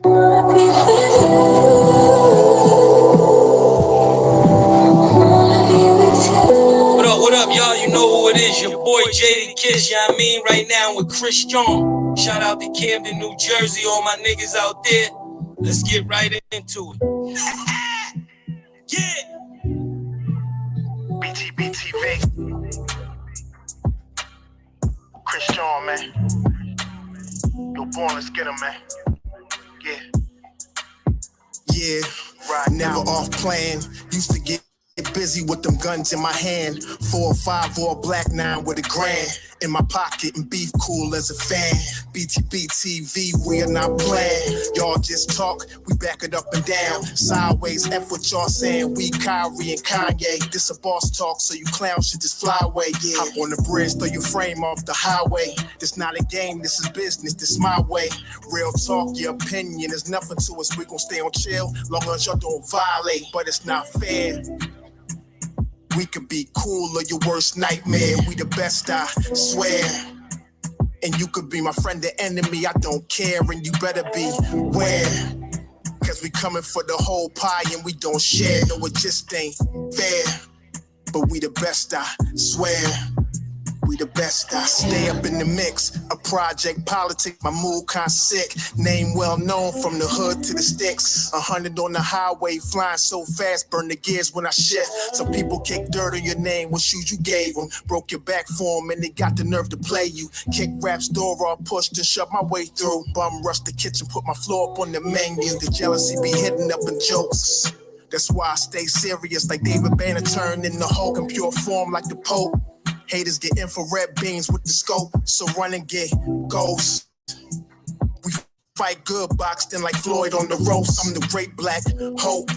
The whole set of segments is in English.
What up, y'all? You know who it is. Your boy JD Kiss, you know what I mean? Right now with Chris John. Shout out to Camden, New Jersey, all my niggas out there. Let's get right into it. Yeah. BTBTV. Chris John, man. Yo, born, let's get him, man. Yeah, right, never off plan. Used to get busy with them guns in my hand. 4 or 5 or a black 9 with a grand in my pocket and beef cool as a fan. BTBTV, we are not playing. Y'all just talk, we back it up and down. Sideways, F what y'all saying. We Kyrie and Kanye. This a boss talk, so you clowns should just fly away. Yeah. Hop on the bridge, throw your frame off the highway. This not a game, this is business, this my way. Real talk, your opinion is nothing to us. We gon' stay on chill, long as y'all don't violate. But it's not fair. We could be cool or your worst nightmare. We the best, I swear. And you could be my friend or enemy, I don't care. And you better beware. Cause we coming for the whole pie and we don't share. No, it just ain't fair. But we the best, I swear. We the best, I stay up in the mix. A project politics, my mood kinda sick. Name well known from the hood to the sticks. 100 on the highway, flying so fast, burn the gears when I shift. Some people kick dirt on your name, what shoes you gave them. Broke your back for them and they got the nerve to play you. Kick raps door off, pushed and shoved my way through. Bum rush the kitchen, put my floor up on the menu. The jealousy be hidden up in jokes. That's why I stay serious like David Banner turned in the Hulk in pure form like the Pope. Haters get infrared beams with the scope, so run and get ghosts. We fight good, boxed in like Floyd on the ropes. I'm the great black hope.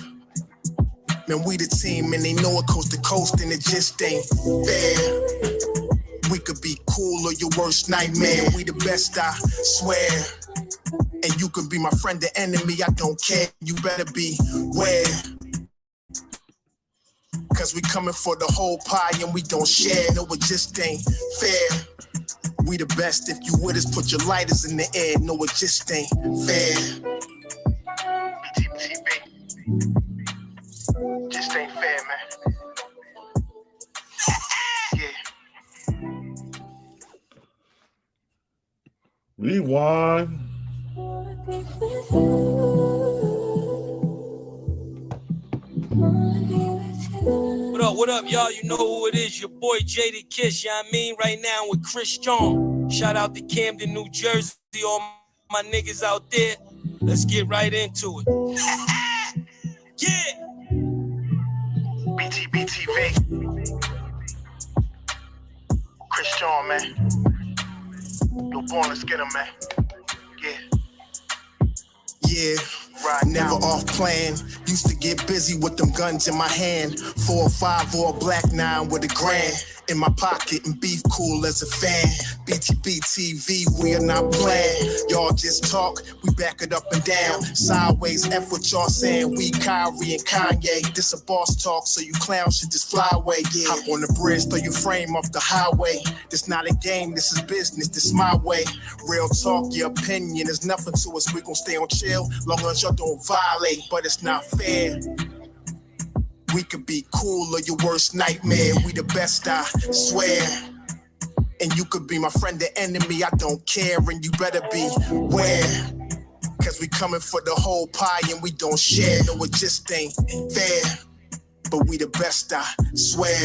Man, we the team and they know it coast to coast and it just ain't fair. We could be cool or your worst nightmare. We the best, I swear. And you can be my friend or enemy, I don't care. You better beware. Cause we coming for the whole pie and we don't share. No, it just ain't fair. We the best, if you with us, put your lighters in the air. No, it just ain't fair. BTBTV. Just ain't fair, man. Yeah. Rewind. What up, y'all? You know who it is. Your boy JD Kiss, you know what I mean? Right now with Chris John. Shout out to Camden, New Jersey, all my niggas out there. Let's get right into it. Yeah. BTBTV. Chris John, man. Yo, born, let's get him, man. Yeah, right, never off plan. Used to get busy with them guns in my hand. 4 or 5 or a black 9 with a grand in my pocket and beef cool as a fan. BTBTV, we are not playing. Y'all just talk, we back it up and down. Sideways, F what y'all saying. We Kyrie and Kanye. This a boss talk, so you clowns should just fly away. Yeah. Hop on the bridge, throw your frame off the highway. This not a game, this is business, this my way. Real talk, your opinion is nothing to us. We gon' stay on chill, long as y'all don't violate. But it's not fair. We could be cool or your worst nightmare. We the best, I swear. And you could be my friend or enemy, I don't care. And you better beware. Cause we coming for the whole pie and we don't share. No, it just ain't fair. But we the best, I swear.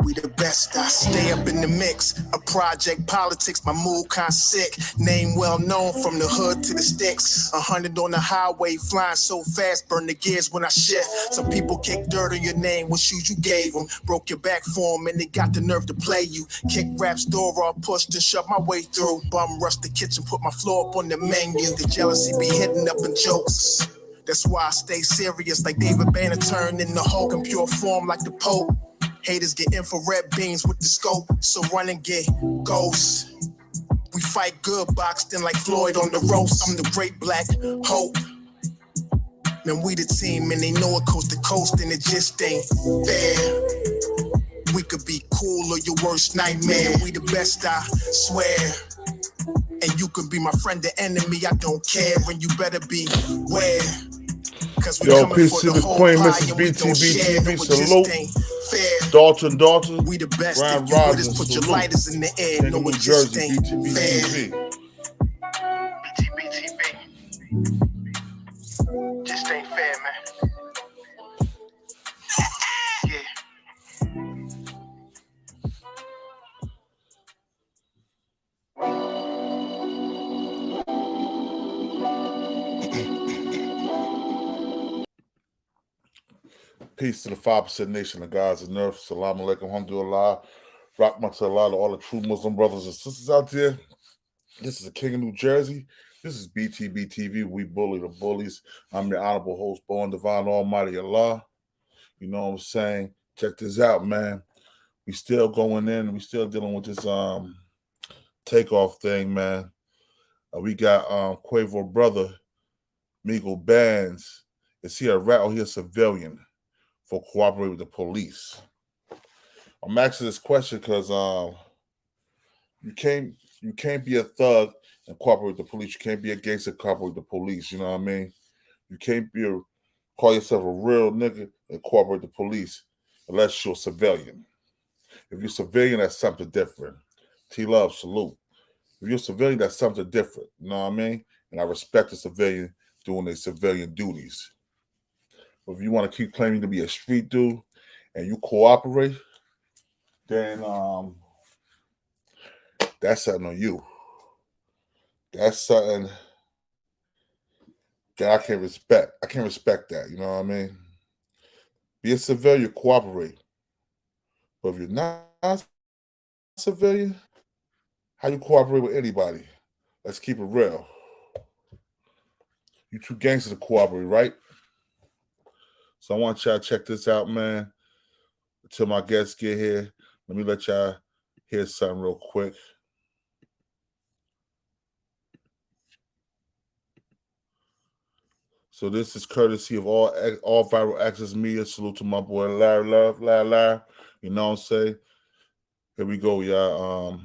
We the best, I stay up in the mix. A project politics, my mood kinda sick. Name well known from the hood to the sticks. 100 on the highway, flying so fast, burn the gears when I shift. Some people kick dirt on your name, what shoes you gave them. Broke your back for them and they got the nerve to play you. Kick raps door off, pushed and shoved my way through. Bum rush the kitchen, put my floor up on the menu. The jealousy be hidden up in jokes. That's why I stay serious like David Banner turned in the Hulk in pure form like the Pope. Haters get infrared beams with the scope, so run and get ghosts. We fight good, boxed in like Floyd on the ropes. I'm the great black hope. Man, we the team and they know it coast to coast and it just ain't fair. We could be cool or your worst nightmare. We the best, I swear. And you You can be my friend or enemy, I don't care. And you better beware. Cause we Yo, coming peace for to the the whole Queen, pie Mrs. and we gon' share. No, BTBTV, it just salute. ain't fair. Dalton, We the best. Grand If you with Rising, us, put your salute. lighters in the air. King No, of New it just Jersey, ain't fair. BTBTV. BTBTV. Just ain't fair, man. Yeah. Peace to the 5% nation of Gaza and Earth. Salam alaikum, alhamdulillah. Rahmatullah to all the true Muslim brothers and sisters out there. This is the King of New Jersey. This is BTBTV. We bully the bullies. I'm the honorable host, born divine almighty Allah. You know what I'm saying? Check this out, man. We still going in. We still dealing with this takeoff thing, man. We got Quavo brother, Migo Bands. Is he a rat or he a civilian for cooperating with the police? I'm asking this question because you can't be a thug and cooperate with the police. You can't be a gangster and cooperate with the police. You know what I mean? You can't call yourself a real nigga and cooperate with the police unless you're a civilian. If you're a civilian, that's something different. T-Love, salute. If you're a civilian, that's something different. You know what I mean? And I respect a civilian doing their civilian duties. But if you want to keep claiming to be a street dude and you cooperate, then that's something on you. That's something that I can't respect. I can't respect that. You know what I mean? Be a civilian, cooperate. But if you're not a civilian, how you cooperate with anybody? Let's keep it real. You two gangsters to cooperate, right? So I want y'all to check this out, man. Until my guests get here, let me let y'all hear something real quick. So this is courtesy of all viral access media. Salute to my boy Larry Love, Larry. You know what I'm saying? Here we go, y'all.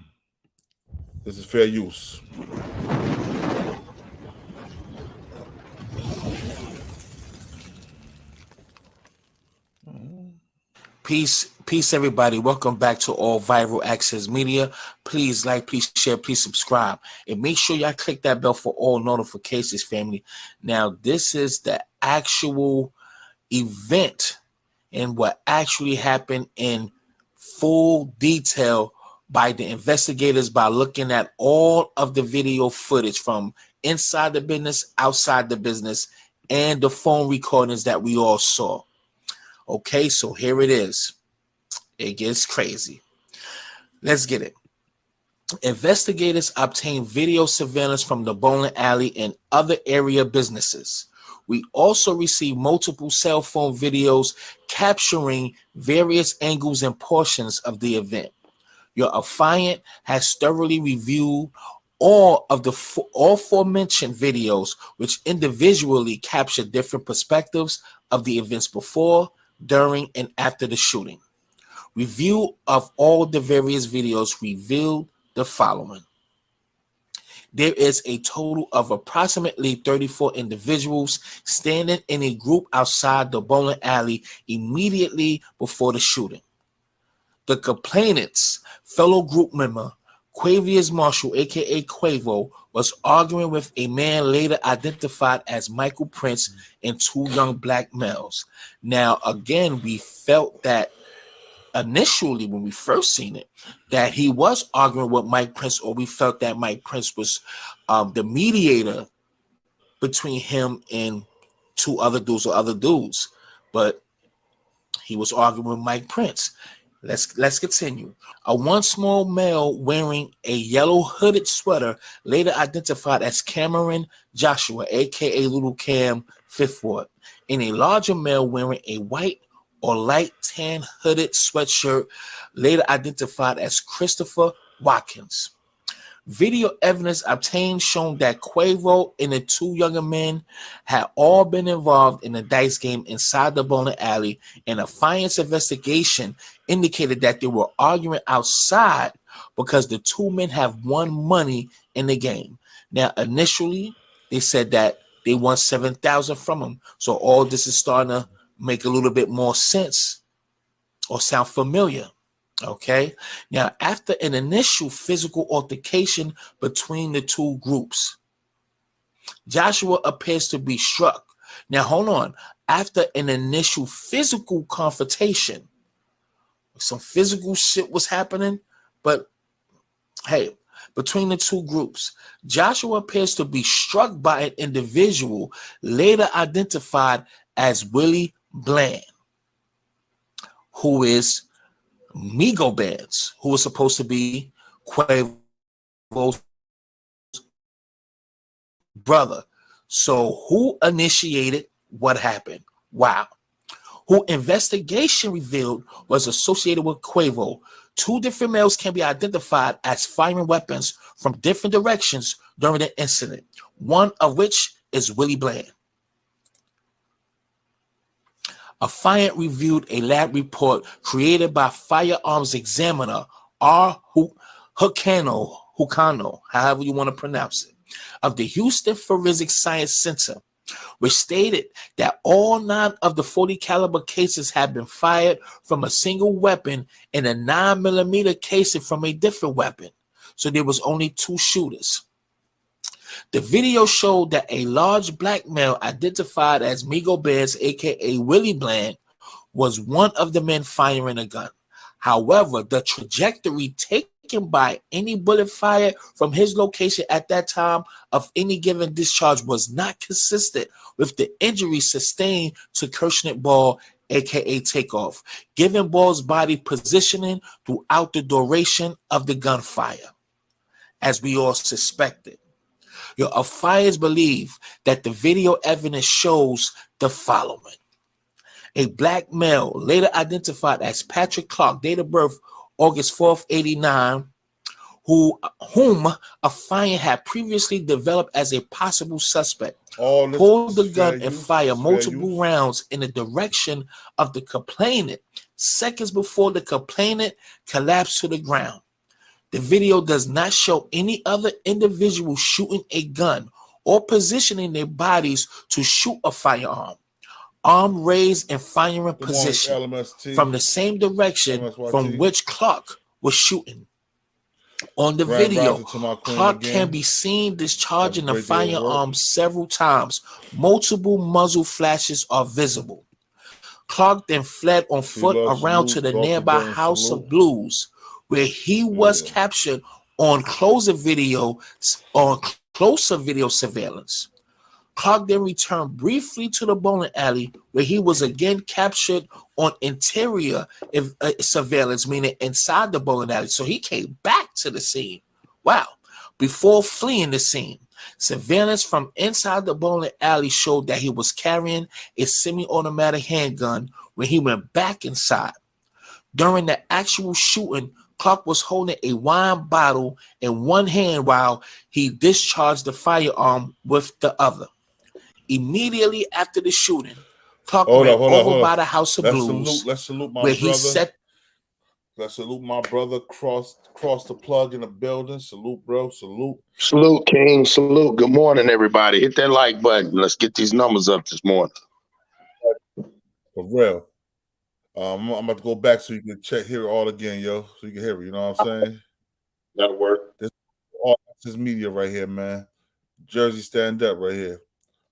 This is fair use. Peace, everybody. Welcome back to All Viral Access Media. Please like, please share, please subscribe. And make sure y'all click that bell for all notifications, family. Now, this is the actual event and what actually happened in full detail by the investigators by looking at all of the video footage from inside the business, outside the business, and the phone recordings that we all saw. Okay, so here it is. It gets crazy. Let's get it. Investigators obtained video surveillance from the bowling alley and other area businesses. We also received multiple cell phone videos capturing various angles and portions of the event. Your affiant has thoroughly reviewed all aforementioned videos, which individually capture different perspectives of the events before, during, and after the shooting. Review of all the various videos revealed the following. There is a total of approximately 34 individuals standing in a group outside the bowling alley immediately before the shooting. The complainant's fellow group member, Quavius Marshall, aka Quavo, was arguing with a man later identified as Michael Prince and two young black males. Now, again, we felt that initially when we first seen it, that he was arguing with Mike Prince, or we felt that Mike Prince was the mediator between him and two other dudes or other dudes, but he was arguing with Mike Prince. Let's continue. A one small male wearing a yellow hooded sweater, later identified as Cameron Joshua, aka Little Cam Fifth Ward, and a larger male wearing a white or light tan hooded sweatshirt, later identified as Christopher Watkins. Video evidence obtained showing that Quavo and the two younger men had all been involved in a dice game inside the bowling alley, and a finance investigation indicated that they were arguing outside because the two men have won money in the game. Now, initially, they said that they won $7,000 from him. So all this is starting to make a little bit more sense or sound familiar. Okay. Now, after an initial physical altercation between the two groups, Joshua appears to be struck. Now, hold on. After an initial physical confrontation, some physical shit was happening, but hey, between the two groups, Joshua appears to be struck by an individual later identified as Willie Bland, who is Migo Bands, who was supposed to be Quavo's brother. So who initiated what happened? Wow. Who investigation revealed was associated with Quavo. Two different males can be identified as firing weapons from different directions during the incident, one of which is Willie Bland. Affiant reviewed a lab report created by firearms examiner R. Hucano, however you want to pronounce it, of the Houston Forensic Science Center, which stated that all 9 of the 40 caliber cases had been fired from a single weapon and a 9mm casing from a different weapon. So there was only 2 shooters. The video showed that a large black male identified as Migo Bands, aka Willie Bland, was one of the men firing a gun. However, the trajectory taken by any bullet fired from his location at that time of any given discharge was not consistent with the injury sustained to Kershnet Ball, aka Takeoff, given Ball's body positioning throughout the duration of the gunfire, as we all suspected. Your affiants believe that the video evidence shows the following. A black male, later identified as Patrick Clark, date of birth August 4th, 89, whom affiant had previously developed as a possible suspect, pulled the gun and fired multiple rounds in the direction of the complainant seconds before the complainant collapsed to the ground. The video does not show any other individual shooting a gun or positioning their bodies to shoot a firearm. Arm raised and firing position from the same direction from which Clark was shooting. On the video, Clark can be seen discharging the firearm several times. Multiple muzzle flashes are visible. Clark then fled on foot around to the nearby House of Blues, where he was captured on closer video surveillance. Clark then returned briefly to the bowling alley, where he was again captured on interior surveillance, meaning inside the bowling alley. So he came back to the scene. Wow. Before fleeing the scene, surveillance from inside the bowling alley showed that he was carrying a semi-automatic handgun when he went back inside. During the actual shooting, Clark was holding a wine bottle in one hand while he discharged the firearm with the other. Immediately after the shooting, Clark ran over by the House of Blues. Let's salute my brother. Let's salute my brother. Cross the plug in the building. Salute, bro. Salute. Salute, King. Salute. Good morning, everybody. Hit that like button. Let's get these numbers up this morning. For real. I'm about to go back so you can hear it all again, yo. So you can hear it. You know what I'm saying? That'll work. This is media right here, man. Jersey stand up right here.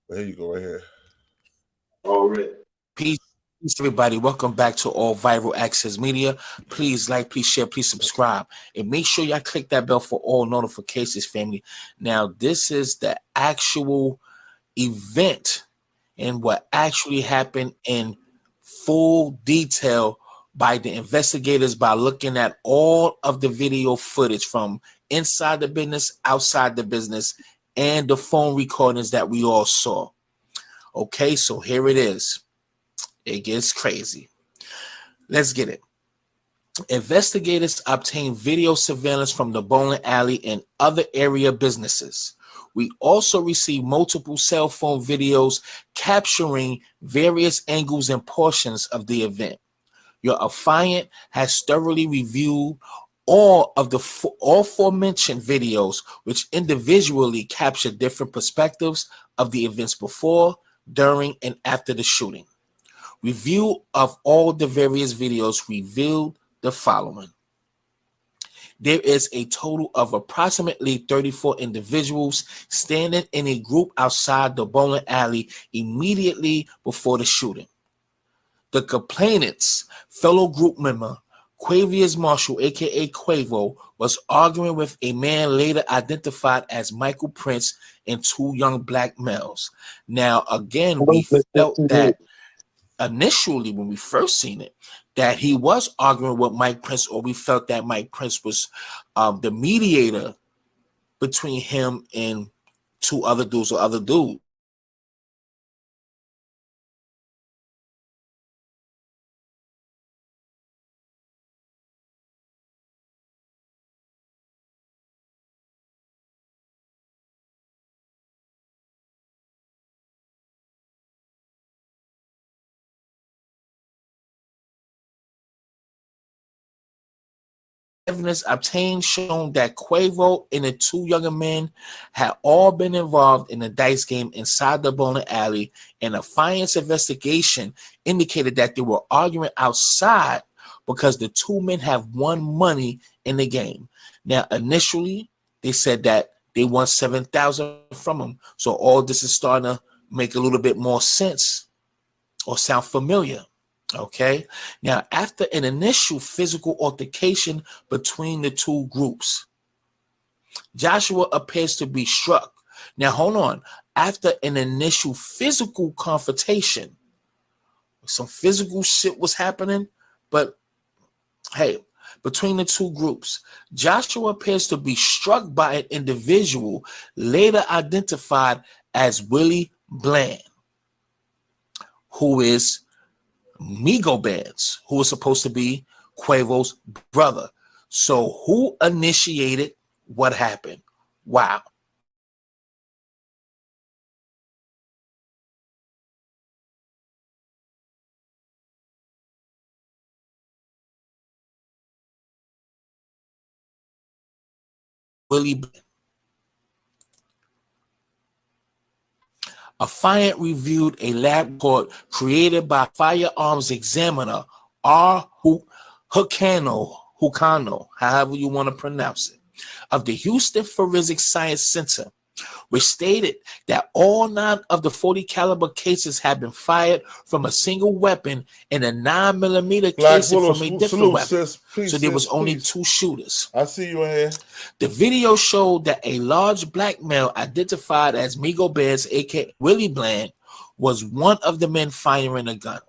But here you go, right here. All right. Peace, everybody. Welcome back to All Viral Access Media. Please like, please share, please subscribe. And make sure y'all click that bell for all notifications, family. Now, this is the actual event and what actually happened in full detail by the investigators by looking at all of the video footage from inside the business, outside the business, and the phone recordings that we all saw. Okay, so here it is. It gets crazy. Let's get it. Investigators obtained video surveillance from the bowling alley and other area businesses. We also received multiple cell phone videos capturing various angles and portions of the event. Your affiant has thoroughly reviewed all aforementioned videos, which individually capture different perspectives of the events before, during, and after the shooting. Review of all the various videos revealed the following. There is a total of approximately 34 individuals standing in a group outside the bowling alley immediately before the shooting. The complainant's fellow group member, Quavius Marshall, aka Quavo, was arguing with a man later identified as Michael Prince and two young black males. Now, again, we felt that initially when we first seen it, that he was arguing with Mike Prince, or we felt that Mike Prince was the mediator between him and two other dudes or other dudes. Evidence obtained shown that Quavo and the two younger men had all been involved in a dice game inside the bowling alley, and a forensic investigation indicated that they were arguing outside because the two men have won money in the game. Now, initially, they said that they won $7,000 from him, so all this is starting to make a little bit more sense or sound familiar. Okay, now after an initial physical altercation between the two groups, Joshua appears to be struck. Now hold on, after an initial physical confrontation, some physical shit was happening, but hey, between the two groups, Joshua appears to be struck by an individual later identified as Willie Bland, who is Migo Bands, who was supposed to be Quavo's brother. So who initiated what happened? Wow. Willie Bland. A client reviewed a lab report created by firearms examiner R. Hucano, however you want to pronounce it, of the Houston Forensic Science Center, which stated that all 9 of the 40 caliber cases had been fired from a single weapon and a 9mm casing from a different weapon. So there was only 2 shooters. I see you in here. The video showed that a large black male identified as Migo Bands, aka Willie Bland, was one of the men firing a gun.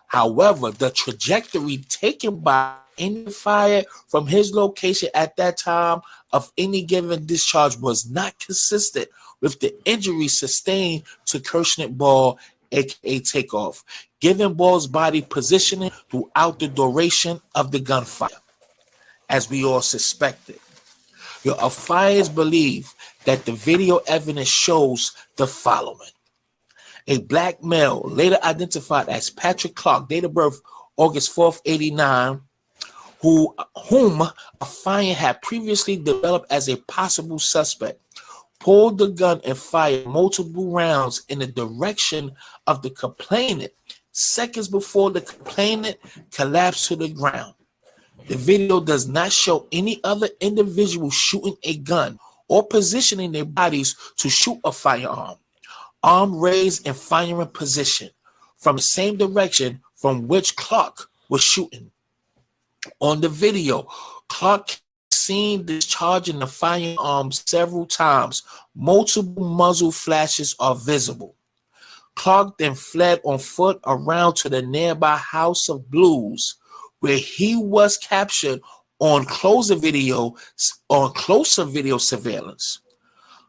However, the trajectory taken by any fire from his location at that time of any given discharge was not consistent with the injury sustained to Kershnet Ball, aka Takeoff, given Ball's body positioning throughout the duration of the gunfire, as we all suspected. Your authorities believe that the video evidence shows the following. A black male, later identified as Patrick Clark, date of birth August 4th, 89, whom a fire had previously developed as a possible suspect, pulled the gun and fired multiple rounds in the direction of the complainant seconds before the complainant collapsed to the ground. The video does not show any other individual shooting a gun or positioning their bodies to shoot a firearm, arm raised and firing position from the same direction from which Clark was shooting. On the video, Clark seen discharging the firearm several times. Multiple muzzle flashes are visible. Clark then fled on foot around to the nearby House of Blues, where he was captured on closer video surveillance.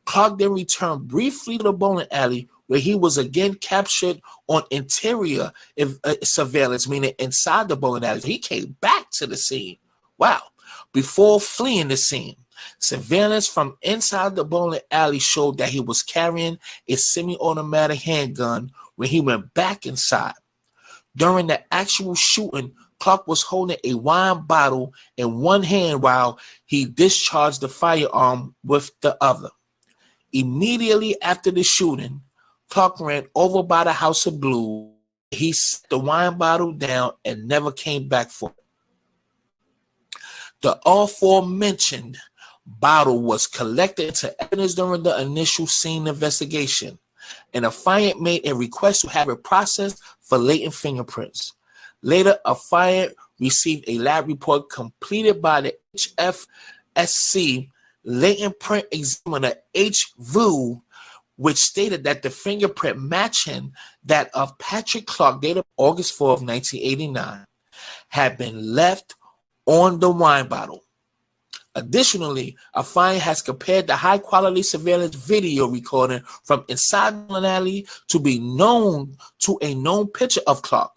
Clark then returned briefly to the bowling alley, where he was again captured on interior surveillance, meaning inside the bowling alley. He came back to the scene. Wow. Before fleeing the scene, surveillance from inside the bowling alley showed that he was carrying a semi-automatic handgun when he went back inside. During the actual shooting, Clark was holding a wine bottle in one hand while he discharged the firearm with the other. Immediately after the shooting, Clark ran over by the House of Blues. He set the wine bottle down and never came back for it. The aforementioned bottle was collected into evidence during the initial scene investigation, and affiant made a request to have it processed for latent fingerprints. Later, affiant received a lab report completed by the HFSC latent print examiner HVU, which stated that the fingerprint matching that of Patrick Clark, dated August 4th, 1989, had been left on the wine bottle. Additionally, affiant has compared the high-quality surveillance video recording from inside the alley to be known to a known picture of Clark.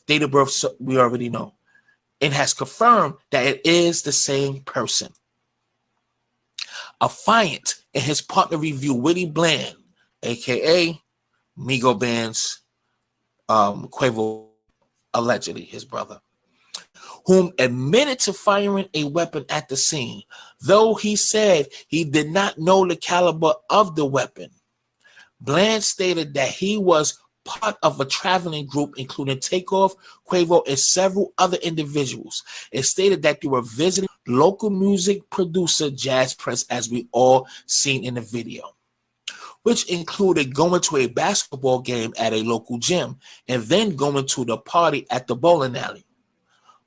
Date of birth, we already know, and has confirmed that it is the same person. Affiant and his partner review Willie Bland, aka Migo Bands, Quavo, allegedly his brother, whom admitted to firing a weapon at the scene, though he said he did not know the caliber of the weapon. Bland stated that he was part of a traveling group including Takeoff, Quavo, and several other individuals, and stated that they were visiting local music producer Jazz Prince, as we all seen in the video, which included going to a basketball game at a local gym and then going to the party at the bowling alley.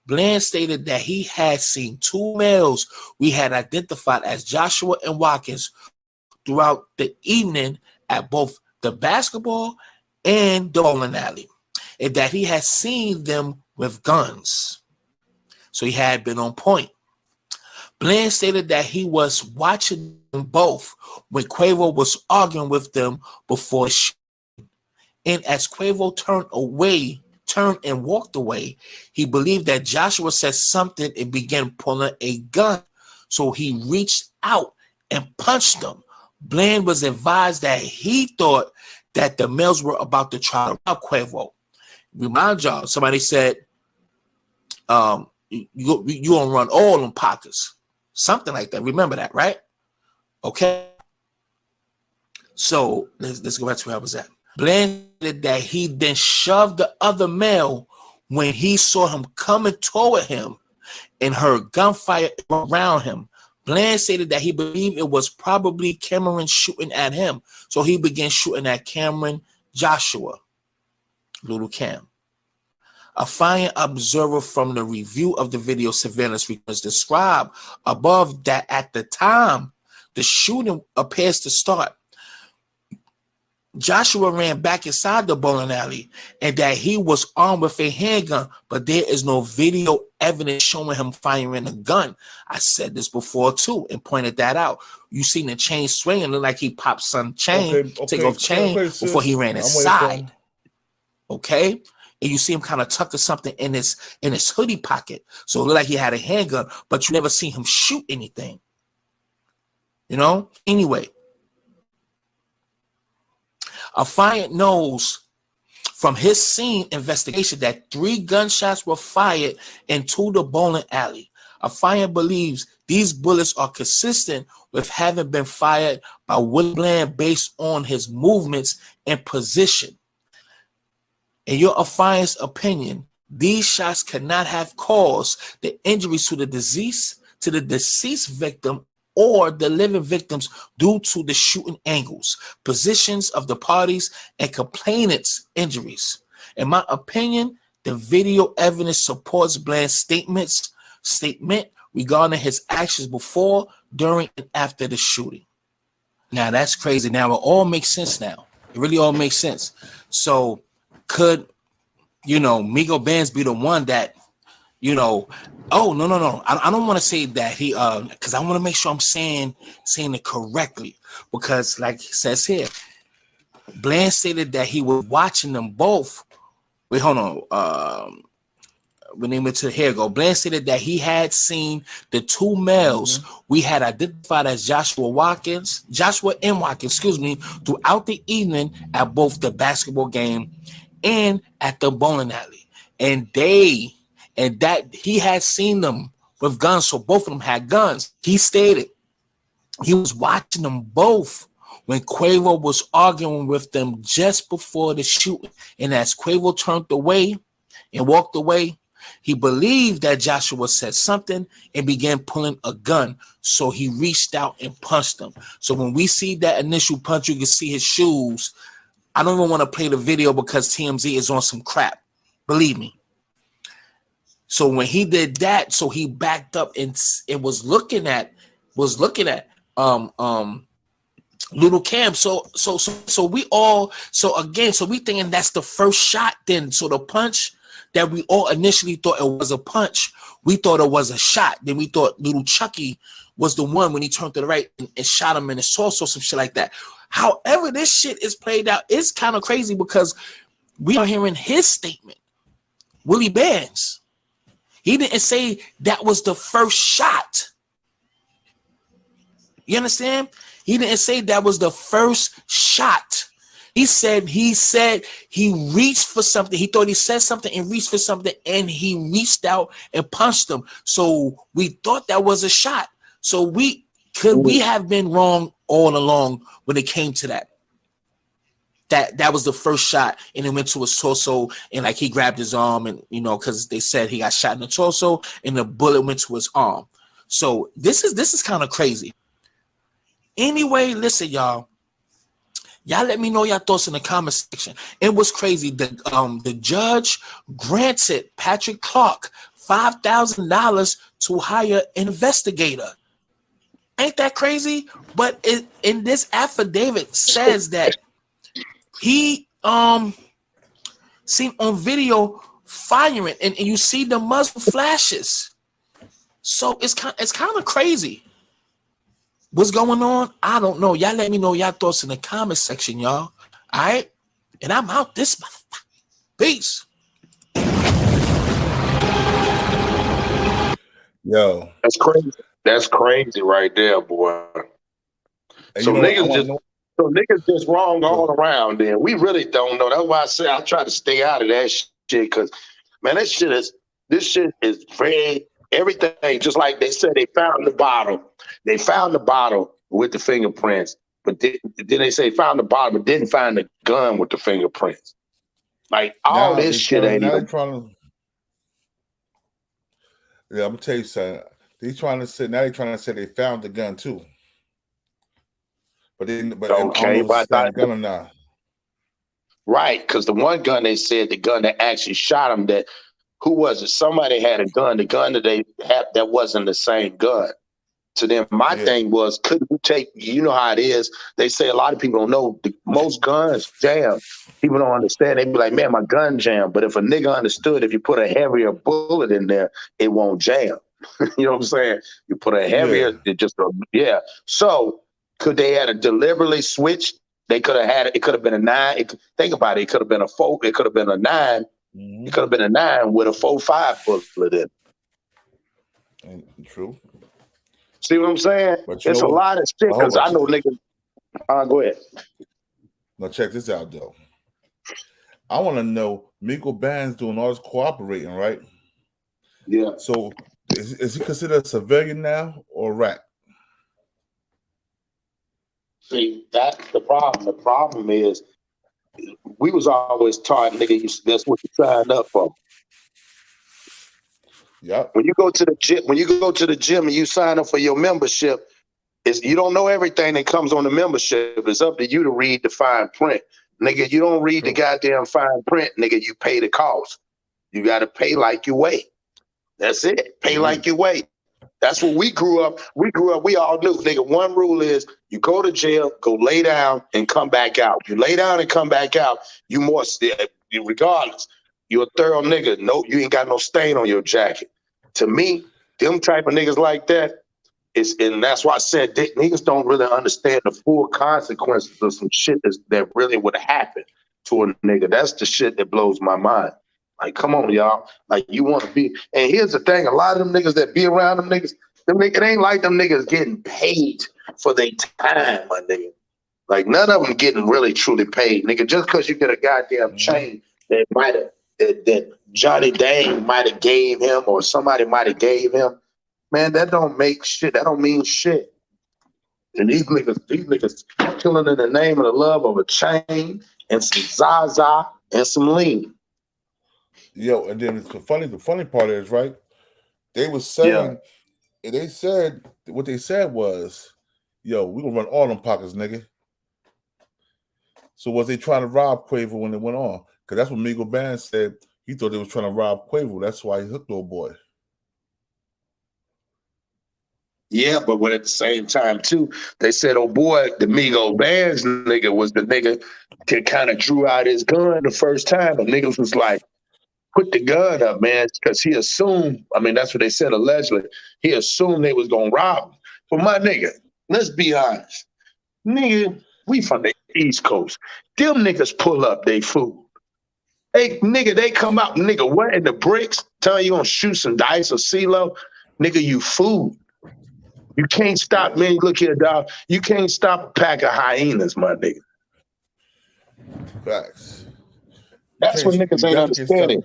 Bland stated that he had seen two males we had identified as Joshua and Watkins throughout the evening at both the basketball and the bowling alley, and that he had seen them with guns. So he had been on point. Bland stated that he was watching them both when Quavo was arguing with them before the shooting. And as Quavo turned and walked away, he believed that Joshua said something and began pulling a gun. So he reached out and punched them. Bland was advised that he thought that the males were about to try to rob Quavo. Remind y'all, somebody said, you gonna run all them pockets. Something like that. Remember that, right? Okay. So let's go back to where I was at. Bland said that he then shoved the other male when he saw him coming toward him and heard gunfire around him. Bland stated that he believed it was probably Cameron shooting at him. So he began shooting at Cameron Joshua, Little Cam. A fine observer from the review of the video surveillance records described above that at the time the shooting appears to start, Joshua ran back inside the bowling alley and that he was armed with a handgun, but there is no video evidence showing him firing a gun. I said this before too and pointed that out. You seen the chain swinging, look like he popped some chain, take off chain before he ran inside. Okay, and you see him kind of tucking something in his hoodie pocket, so it looked like he had a handgun, but you never seen him shoot anything. You know. Anyway. Affiant knows from his scene investigation that 3 gunshots were fired into the bowling alley. Affiant believes these bullets are consistent with having been fired by Willie Bland based on his movements and position. In your Affiant's opinion, these shots could not have caused the injuries to the deceased victim or the living victims due to the shooting angles, positions of the parties, and complainants' injuries. In my opinion, the video evidence supports Bland's statement regarding his actions before, during, and after the shooting. Now that's crazy. Now it all makes sense now. It really all makes sense. So could, Migo Bands be the one that, oh, no. I don't want to say that he, because I want to make sure I'm saying it correctly. Because like it says here, Bland stated that he was watching them both. Wait, hold on. When they went to here go, Bland stated that he had seen the 2 males we had identified as Joshua and Watkins, throughout the evening at both the basketball game and at the bowling alley. And and that he had seen them with guns, so both of them had guns. He stated he was watching them both when Quavo was arguing with them just before the shooting, and as Quavo turned away and walked away, he believed that Joshua said something and began pulling a gun. So he reached out and punched him. So when we see that initial punch, you can see his shoes. I don't even want to play the video because TMZ is on some crap. Believe me. So when he did that, so he backed up and was looking at Little Cam. So we thinking that's the first shot then. So the punch that we all initially thought it was a punch, we thought it was a shot. Then we thought Little Chucky was the one when he turned to the right and shot him in the torso, some shit like that. However, this shit is played out, it's kind of crazy because we are hearing his statement. Willie Bands, he didn't say that was the first shot. You understand? He didn't say that was the first shot. He said he reached for something. He thought he said something and reached for something, and he reached out and punched him. So we thought that was a shot. So we have been wrong all along when it came to that. That was the first shot, and it went to his torso, and like he grabbed his arm, and because they said he got shot in the torso, and the bullet went to his arm. So this is kind of crazy. Anyway, listen, y'all let me know your thoughts in the comment section. It was crazy. The judge granted Patrick Clark $5,000 to hire an investigator. Ain't that crazy? But in this affidavit says that he seen on video firing, and you see the muzzle flashes. So it's kind of crazy. What's going on? I don't know. Y'all let me know your thoughts in the comment section, y'all. All right? And I'm out this motherfucker. Peace. Yo. That's crazy. That's crazy right there, boy. And so niggas just wrong all around then. We really don't know. That's why I say I try to stay out of that shit, because man, this shit is very everything. Just like they said, they found the bottle. They found the bottle with the fingerprints, but then they say found the bottle, but didn't find the gun with the fingerprints. Like all this shit ain't even. Yeah, I'm gonna tell you something. They're trying to say they found the gun too. But okay, I don't know if it's the gun or not. Right, because the one gun they said, the gun that actually shot him, that who was it? Somebody had a gun. The gun that they had that wasn't the same gun. So then my thing was, could you take, you know how it is. They say a lot of people don't know, most guns jam. People don't understand. They be like, man, my gun jam. But if a nigga understood, if you put a heavier bullet in there, it won't jam. You know what I'm saying? You put a heavier, So could they have deliberately switched? They could have had it. It could have been a 9. Think about it. It could have been a 4. It could have been a 9. Mm-hmm. It could have been a 9 with a 4.5 bullet in it. True. See what I'm saying? It's a lot of shit, because I know niggas. Go ahead. Now check this out, though. I want to know, Migo Bands doing all this cooperating, right? Yeah. So is he considered a civilian now or rat? See, that's the problem. The problem is we was always taught, nigga, that's what you signed up for. Yep. When you go to the gym and you sign up for your membership, you don't know everything that comes on the membership. It's up to you to read the fine print. Nigga, you don't read the goddamn fine print, nigga, you pay the cost. You got to pay like you weigh. That's it. Pay like you weigh. That's what we grew up. We all knew, nigga, one rule is you go to jail, go lay down and come back out. You lay down and come back out, regardless. You're a thorough nigga. No, you ain't got no stain on your jacket. To me, them type of niggas like that, and that's why I said niggas don't really understand the full consequences of some shit that really would happen to a nigga. That's the shit that blows my mind. Like, come on, y'all. Like, you want to be. And here's the thing: a lot of them niggas that be around them niggas, it ain't like them niggas getting paid for their time, my nigga. Like, none of them getting really truly paid, nigga. Just because you get a goddamn chain that might have that Johnny Dang might have gave him or somebody might have gave him, man, that don't make shit. That don't mean shit. And these niggas killing in the name of the love of a chain and some Zaza and some lean. Yo, and then the funny part is, right? They were Yeah. saying, and they said what they said was, yo, we gonna run all them pockets, nigga. So was they trying to rob Quavo when it went on? Because that's what Migo Bands said. He thought they was trying to rob Quavo. That's why he hooked old boy. Yeah, but when at the same time too, they said, "Oh boy, the Migo Bands nigga was the nigga that kind of drew out his gun the first time." And niggas was like, "Put the gun up, man," because he assumed. I mean, that's what they said allegedly. He assumed they was gonna rob him. But my nigga, let's be honest, nigga, we from the East Coast. Them niggas pull up they food. Hey, nigga, they come out, nigga, what in the bricks? Telling you gonna shoot some dice or CeeLo, nigga, you food. You can't stop, man. Look here, dog. You can't stop a pack of hyenas, my nigga. Facts. That's what niggas ain't understanding.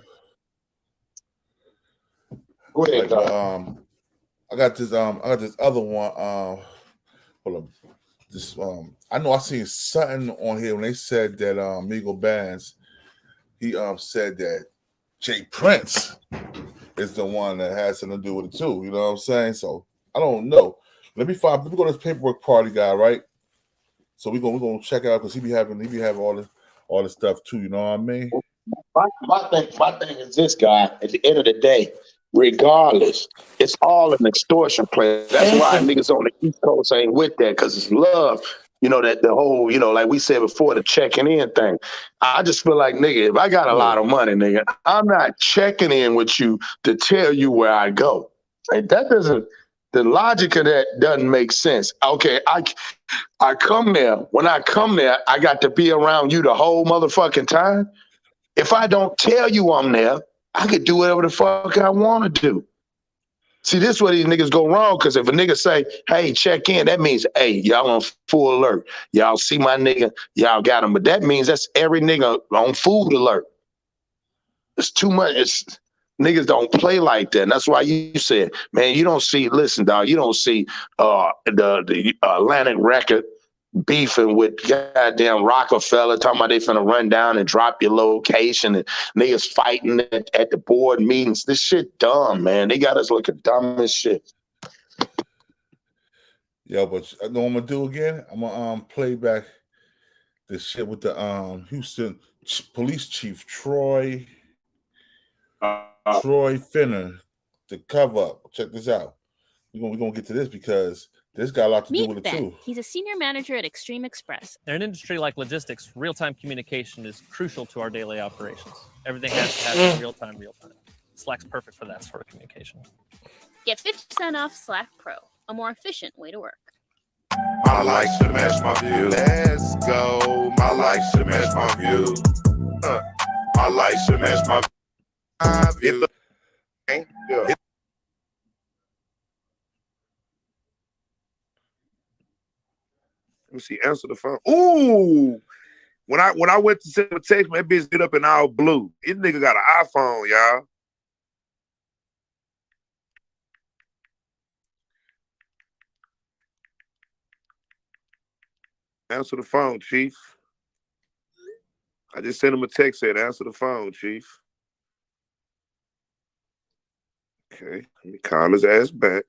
Go ahead, Like, dog. I got this other one. Hold on. This I know I seen something on here when they said that Migo Bands, he said that Jay Prince is the one that has something to do with it too. You know what I'm saying? So I don't know. Let me go to this paperwork party guy, right? So we're gonna check out because he be having all the stuff too. You know what I mean? My thing is this, guy. At the end of the day, regardless, it's all an extortion play. That's why niggas on the East Coast ain't with that, because it's love. You know, that the whole, you know, like we said before, the checking in thing. I just feel like, nigga, if I got a lot of money, nigga, I'm not checking in with you to tell you where I go. Like, that doesn't. The logic of that doesn't make sense. Okay, I come there. When I come there, I got to be around you the whole motherfucking time. If I don't tell you I'm there, I could do whatever the fuck I want to do. See, this is where these niggas go wrong, because if a nigga say, hey, check in, that means, hey, y'all on full alert. Y'all see my nigga, y'all got him. But that means that's every nigga on food alert. It's too much. Niggas don't play like that. And that's why you said, man, you don't see, listen, dog, you don't see the Atlantic Record beefing with goddamn Rockefeller, talking about they finna run down and drop your location, and niggas fighting at the board meetings. This shit dumb, man. They got us looking dumb as shit. Yo, but I know what I'm gonna do again. I'm gonna play back the shit with the Houston police chief Troy Finner, the cover up. Check this out. We're gonna get to this because this got a lot to do with it too. He's a senior manager at Extreme Express. In an industry like logistics, real-time communication is crucial to our daily operations. Everything has to happen real time. Slack's perfect for that sort of communication. Get 50% off Slack Pro, a more efficient way to work. My life should match my view. Let's go. My life should match my view. My life should match my view. Let me see. Answer the phone. Ooh. When I went to send a text, my bitch get up in all blue. This nigga got an iPhone, y'all. Answer the phone, Chief. I just sent him a text, said, answer the phone, Chief. Okay, let me call his ass back.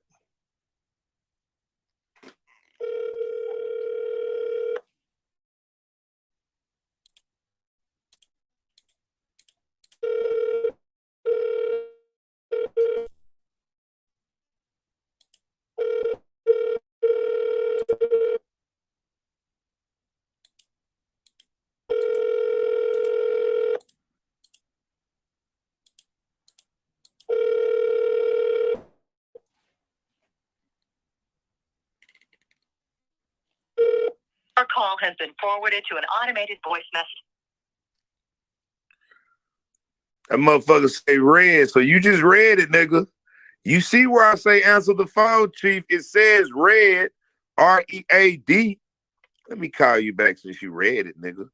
Our call has been forwarded to an automated voice message. That motherfucker say red, so you just read it, nigga. You see where I say answer the phone, Chief? It says red, R-E-A-D. Let me call you back since you read it, nigga.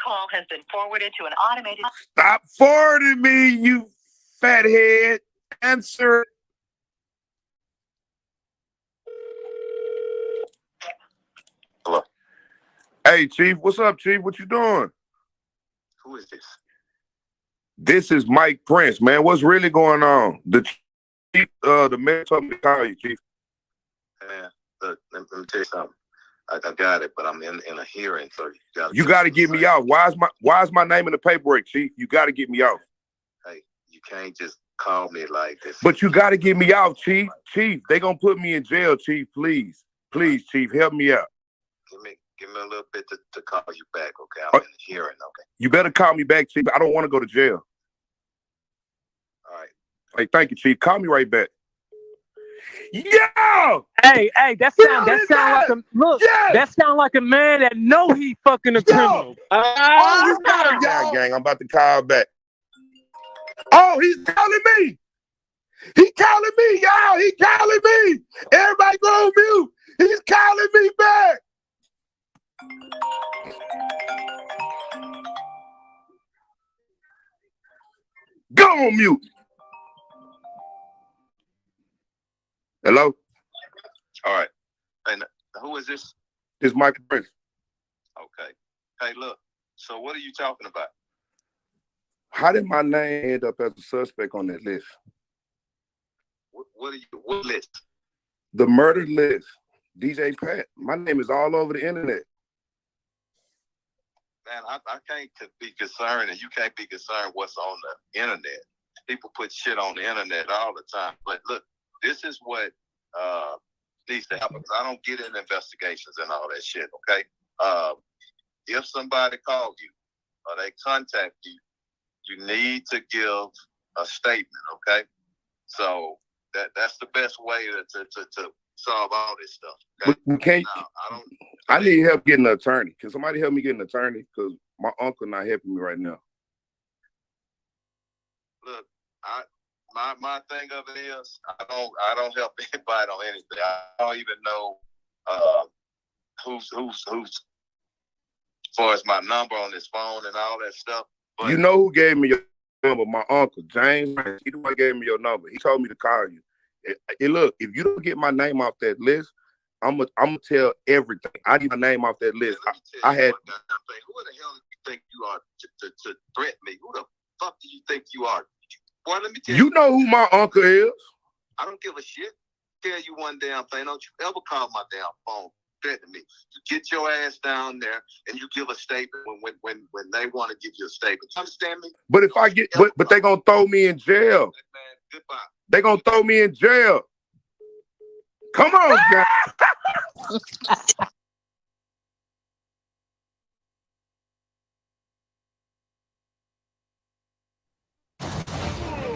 call has been forwarded to an automated. Stop forwarding me, you fathead. Answer. Hello. Hey, Chief. What's up, Chief? What you doing? Who is this? This is Mike Prince, man. What's really going on? The Chief, the man told me to call you, Chief. Man, look, let me tell you something. I got it, but I'm in a hearing, so you got to get me off. Why is my name in the paperwork, Chief? You got to get me off. Hey, you can't just call me like this. But you got to get me off, Chief. Chief, they gonna put me in jail, Chief. Please, Chief, help me out. Give me a little bit to call you back, okay? I'm in the hearing, okay? You better call me back, Chief. I don't want to go to jail. All right. Hey, thank you, Chief. Call me right back. Yo! Hey, that sound like a look. Yes! That sound like a man that know he fucking a criminal. Oh, he's got him, y'all. Gang, I'm about to call back. Oh, he's calling me. He calling me, y'all. He calling me. Everybody go on mute. He's calling me back. Go on mute. Hello? All right. And who is this? It's Michael Prince. Okay. Hey, look. So what are you talking about? How did my name end up as a suspect on that list? What list? The murder list. DJ Pat. My name is all over the internet. Man, I can't be concerned, and you can't be concerned what's on the internet. People put shit on the internet all the time. But look, this is what needs to happen. I don't get in investigations and all that shit, okay? If somebody called you or they contact you, you need to give a statement, okay? So that's the best way to solve all this stuff. Okay? We can't. Now, I need help getting an attorney. Can somebody help me get an attorney? Because my uncle not helping me right now. Look, my thing of it is I don't help anybody on anything. I don't even know who's as far as my number on this phone and all that stuff. But you know who gave me your number? My uncle, James. He the one gave me your number. He told me to call you. Look, if you don't get my name off that list, I'm gonna tell everything. I need my name off that list. I had. Who the hell do you think you are to threaten me? Who the fuck do you think you are? Boy, let me tell you. You know who my uncle is. I don't give a shit. Tell you one damn thing. Don't you ever call my damn phone threatening me. You get your ass down there and you give a statement when they want to give you a statement. You understand me? But if I get, but they gonna throw me in jail. Man, goodbye. They gonna throw me in jail. Come on, guys.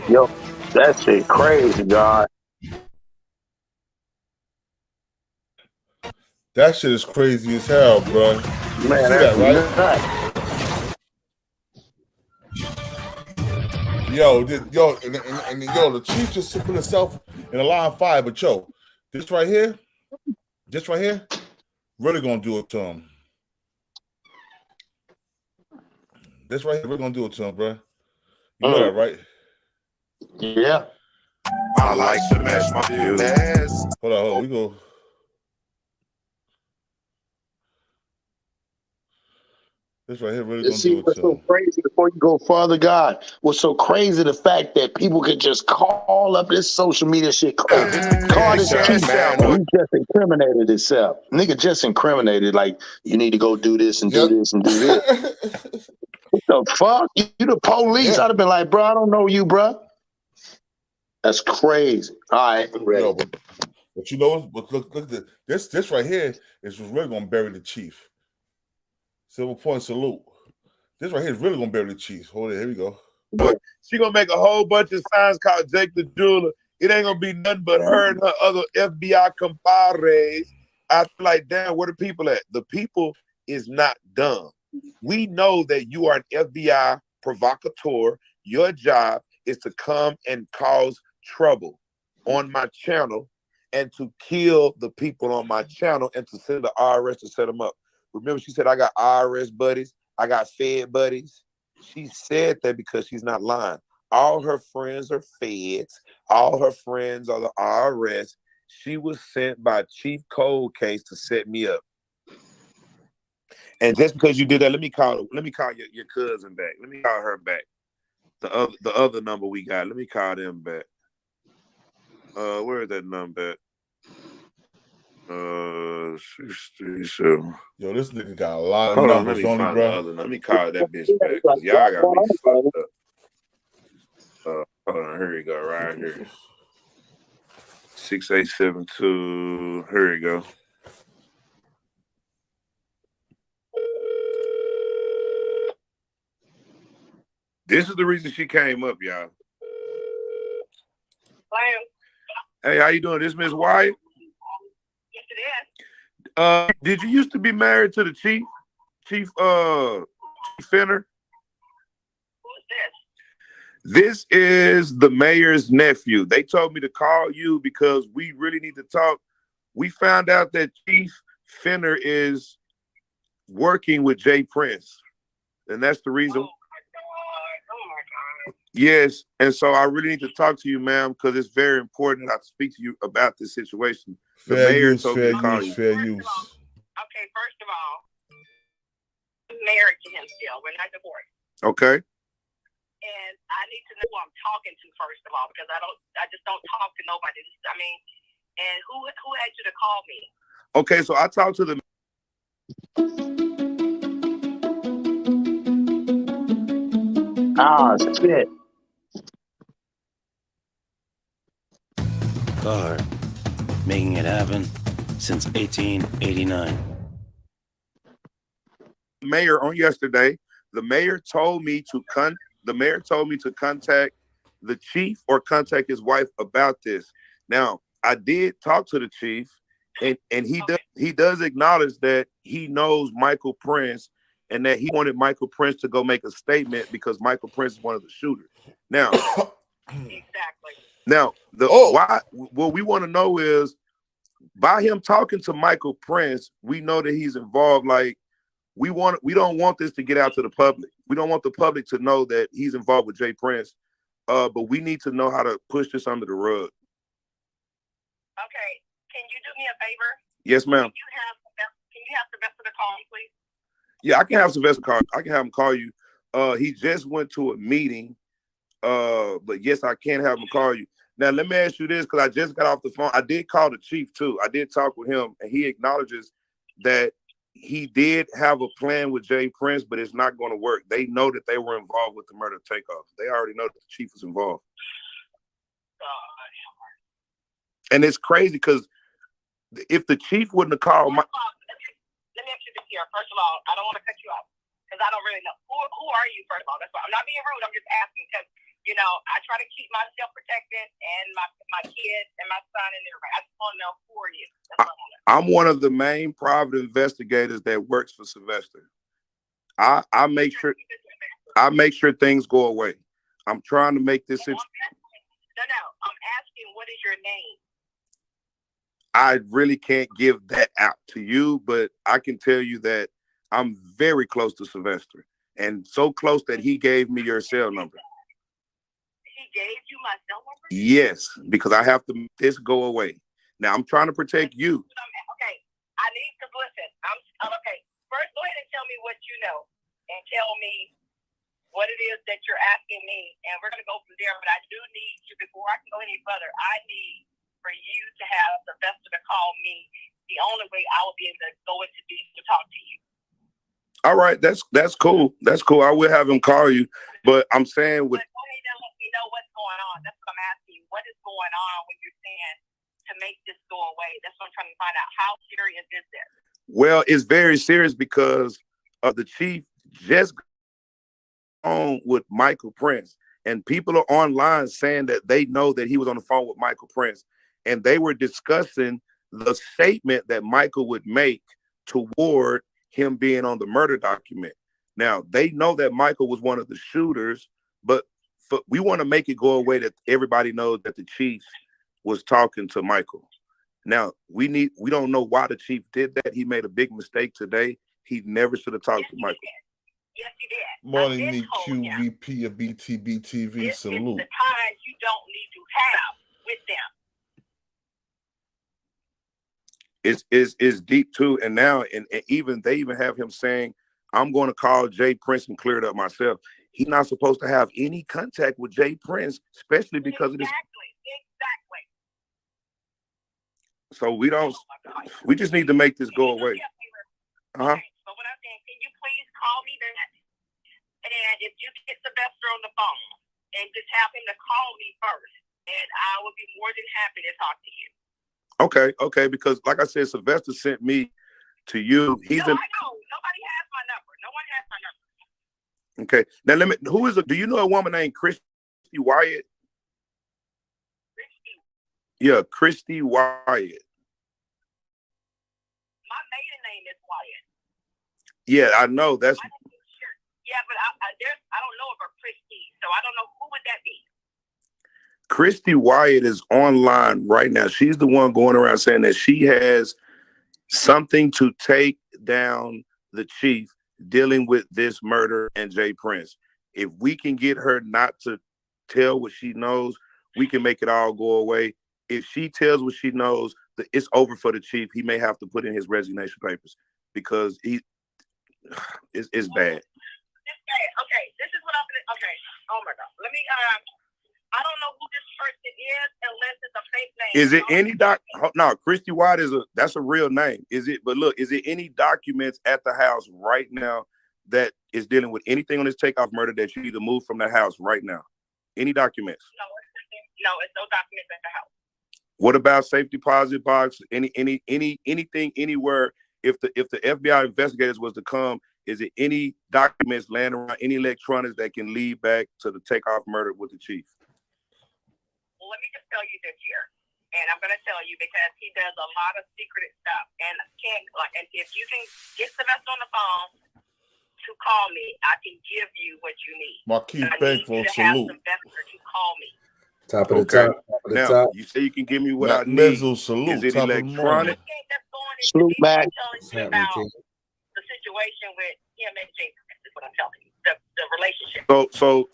Yo, that shit crazy, God. That shit is crazy as hell, bro. You Man, see that, right? Yo, the chief just put himself in a line of fire. But yo, this right here, really gonna do it to him. This right here, really gonna do it to him, bro. You know that, right? Yeah. I like to match my views. Hold on, we go. This right here really gonna See do it what's to so him. crazy before you go further, God. What's so crazy the fact that people can just call up this social media shit. Call this chief, and he just incriminated himself. Nigga just incriminated, like you need to go do this and do this and do this. What the fuck? You the police? I'd have been like, bro, I don't know you, bro. That's crazy. All right, I'm ready. Yo, but you know, but look at this right here is really gonna bury the chief. Silver point salute. This right here is really gonna bury the chief. Hold it, here we go. She gonna make a whole bunch of signs called Jake the Jeweler. It ain't gonna be nothing but her and her other FBI compadres. I feel like, damn, where the people at? The people is not dumb. We know that you are an FBI provocateur. Your job is to come and cause trouble on my channel and to kill the people on my channel and to send the IRS to set them up. Remember, she said, I got IRS buddies. I got Fed buddies. She said that because she's not lying. All her friends are feds. All her friends are the IRS. She was sent by Chief Cold Case to set me up. And just because you did that, let me call your cousin back. Let me call her back. The other number we got. Let me call them back. Where is that number at? 637. Yo, this nigga got a lot of Hold on, numbers, let me don't he, find the bro? other. Let me call that bitch back because y'all got me fucked up. Hold on, here we go, right here. 6872. Here we go. This is the reason she came up, y'all. Hey, how you doing? This Miss Wyatt? Yes, it is. Did you used to be married to the chief? Chief Finner? Who's this? This is the mayor's nephew. They told me to call you because we really need to talk. We found out that Chief Finner is working with Jay Prince. And that's the reason. Oh my God. Yes. And so I really need to talk to you, ma'am, because it's very important that I speak to you about this situation. The mayor told me to call you. Fair use. Okay, first of all, I'm married to him still. We're not divorced. Okay. And I need to know who I'm talking to first of all, because I just don't talk to nobody. And who had you to call me? Okay, so I talked to the Shit. Car, making it happen since 1889. mayor on yesterday. The mayor told me to contact the chief or contact his wife about this. Now, I did talk to the chief, and he does acknowledge that he knows Michael Prince and that he wanted Michael Prince to go make a statement because Michael Prince is one of the shooters. Now, Exactly. Now, what we want to know is by him talking to Michael Prince, we know that he's involved. Like we don't want this to get out to the public. We don't want the public to know that he's involved with Jay Prince. But we need to know how to push this under the rug. Okay. Can you do me a favor? Yes, ma'am. Can you have Sylvester to call me, please? Yeah, I can have Sylvester call. I can have him call you. He just went to a meeting. But yes, I can have him call you. Now, let me ask you this, because I just got off the phone. I did call the chief, too. I did talk with him, and he acknowledges that he did have a plan with Jay Prince, but it's not going to work. They know that they were involved with the murder takeoff. They already know that the chief was involved. And it's crazy, because if the chief wouldn't have called... Let me ask you this here. First of all, I don't want to cut you off, because I don't really know. Who are you, first of all? That's why I'm not being rude. I'm just asking, because I try to keep myself protected and my kids and my son and everybody. I just want to know who are you. That's what I want to know. I'm one of the main private investigators that works for Sylvester. I make sure things go away. I'm trying to make this situation. No. I'm asking, what is your name? I really can't give that out to you, but I can tell you that I'm very close to Sylvester, and so close that he gave me your cell number. He gave you my cell number? Yes, because I have to make this go away. Now I'm trying to protect you. Okay, I need to listen. Okay. First, go ahead and tell me what you know, and tell me what it is that you're asking me, and we're gonna go from there. But I do need you, before I can go any further, I need for you to have Sylvester to call me. The only way I will be able to go into these to talk to you. All right, that's cool. That's cool. I will have him call you, but I'm saying with. But go ahead and let me know what's going on. That's what I'm asking you. What is going on when you're saying to make this go away? That's what I'm trying to find out. How serious is this? Well, it's very serious because the chief just got on with Michael Prince, and people are online saying that they know that he was on the phone with Michael Prince, and they were discussing the statement that Michael would make toward him being on the murder document. Now, they know that Michael was one of the shooters, but we want to make it go away that everybody knows that the chief was talking to Michael. Now, we don't know why the chief did that. He made a big mistake today. He never should have talked to Michael. Yes, you did. Morning, Nick QVP of BTBTV. This Salute. is the time you don't need to have with them. It's deep too, and now and even they even have him saying, "I'm going to call Jay Prince and clear it up myself." He's not supposed to have any contact with Jay Prince, especially because of this. Exactly. So we don't. We just need to make this go away. But what I'm saying, can you please call me back? And if you get Sylvester on the phone, and just have him to call me first, and I would be more than happy to talk to you. Okay, because like I said, Sylvester sent me to you. I know. Nobody has my number. No one has my number. Okay. Now do you know a woman named Christy Wyatt? Yeah, Christy Wyatt. My maiden name is Wyatt. Yeah, I know. That's yeah, but I don't know of a Christy, so I don't know who would that be. Christy Wyatt is online right now. She's the one going around saying that she has something to take down the chief dealing with this murder and Jay Prince. If we can get her not to tell what she knows, we can make it all go away. If she tells what she knows, it's over for the chief. He may have to put in his resignation papers because it's bad. It's bad. Okay, this is what I'm gonna. Okay, oh my God. Let me. I don't know who this person is unless it's a fake name. Is it any No, Christy White that's a real name. Is it? But look, is it any documents at the house right now that is dealing with anything on this takeoff murder that you need to move from the house right now? Any documents? No, it's no documents at the house. What about safety deposit box? Anything anywhere? If the FBI investigators was to come, is it any documents laying around, any electronics that can lead back to the takeoff murder with the chief? Well, let me just tell you this here, and I'm going to tell you because he does a lot of secret stuff, and and if you can get Sylvester on the phone to call me, I can give you what you need. Marquis Bankroll, salute. Sylvester to call me. Top of the top. Now, you say you can give me what I need. Salute. Is it electronic? Salute back. The situation with him and Jay is what I'm telling you. The relationship.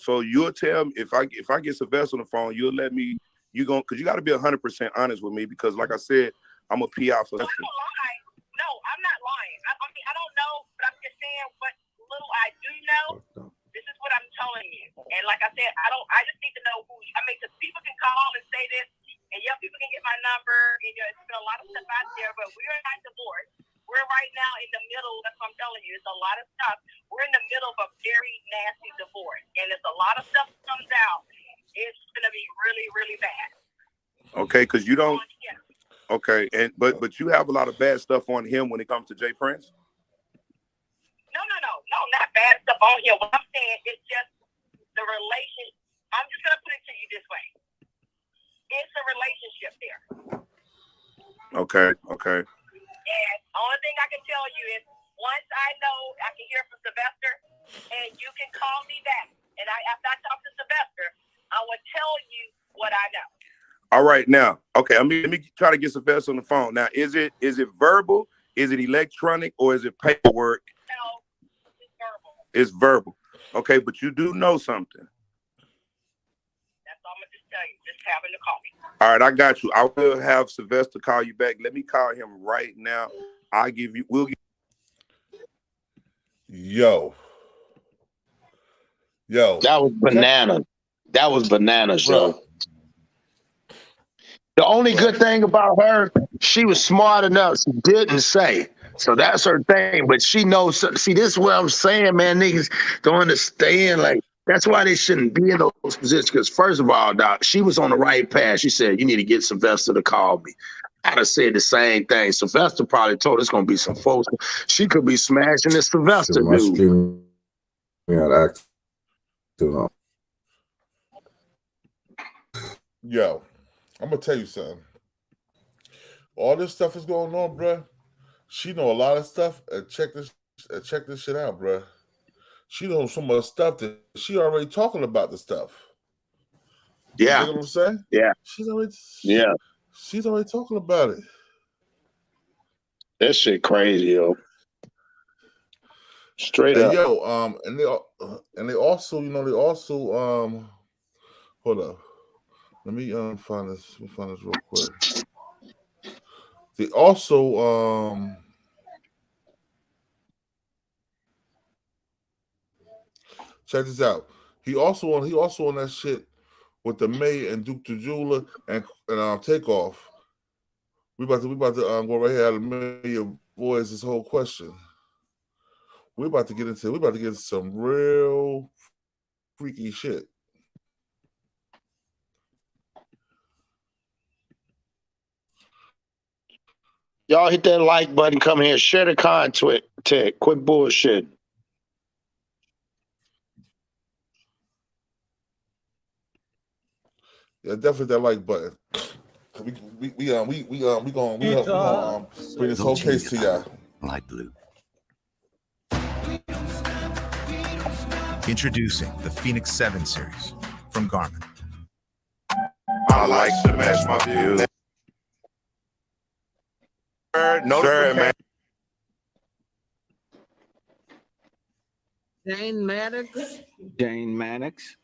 So you'll tell me if I get Sylvester on the phone, you'll let me. Because you got to be 100% honest with me because, like I said, I'm a PI for. No, I'm not lying. I mean, I don't know, but I'm just saying what little I do know. This is what I'm telling you. And like I said, I just need to know who. I mean, because people can call and say this, and people can get my number. And it's been a lot of stuff out there, but we're not divorced. We're right now in the middle. That's what I'm telling you. It's a lot of stuff. We're in the middle of a very nasty divorce, and there's a lot of stuff that comes out. It's going to be really, really bad. Okay, because you don't. Okay, but you have a lot of bad stuff on him when it comes to Jay Prince. No, not bad stuff on him. What I'm saying is just the relationship. I'm just going to put it to you this way. It's a relationship there. Okay. And the only thing I can tell you is once I know I can hear from Sylvester and you can call me back. And after I talk to Sylvester, I will tell you what I know. All right, now, okay, let me try to get Sylvester on the phone. Now, is it verbal, is it electronic, or is it paperwork? No, it's verbal. It's verbal. Okay, but you do know something. That's all I'm going to just tell you. Just having to call me. All right, I got you. I will have Sylvester call you back. Let me call him right now. Yo. That was bananas. That was bananas, yo. The only good thing about her, she was smart enough. She didn't say. So that's her thing. But she knows. See, this is what I'm saying, man. Niggas don't understand. Like, that's why they shouldn't be in those positions. Because first of all, Doc, she was on the right path. She said, you need to get Sylvester to call me. I'd have said the same thing. Sylvester probably told us going to be some folks. She could be smashing this Sylvester dude. Yo, I'm gonna tell you something. All this stuff is going on, bruh. She know a lot of stuff. And check this shit out, bruh. She knows so much stuff that she already talking about the stuff. Yeah. You know what I'm saying? Yeah. She's already talking about it. That shit crazy, yo. Straight And up. yo, and they also, hold up. Let me find this. Let me find this real quick. They also check this out. He also on that shit with the May and Duke the Jeweler and Takeoff. We about to go right here out of May voice this whole question. We about to get into some real freaky shit. Y'all hit that like button. Come here. Share the content. Quit bullshit. Yeah, definitely that like button. We gonna bring this whole case to y'all. Light blue. Introducing the Phoenix 7 series from Garmin. I like to match my views. Sure, man. Jane Maddox. Jane Maddox.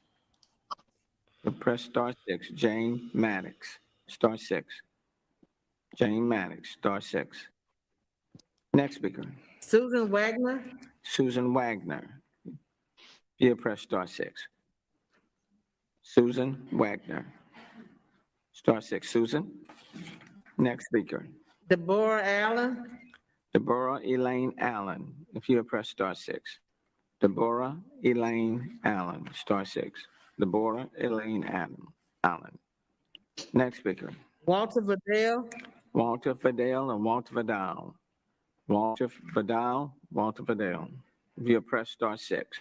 Press star 6. Jane Maddox. Star 6. Jane Maddox. Star 6. Next speaker. Susan Wagner. Susan Wagner. You press star 6. Susan Wagner. Star 6. Susan. Next speaker. Deborah Allen. Deborah Elaine Allen. If you press star 6. Deborah Elaine Allen. Star 6. Deborah Elaine Allen. Next speaker. Walter Vidal. Walter Vidal and Walter Vidal. Walter Vidal. Walter Vidal. If you press star 6.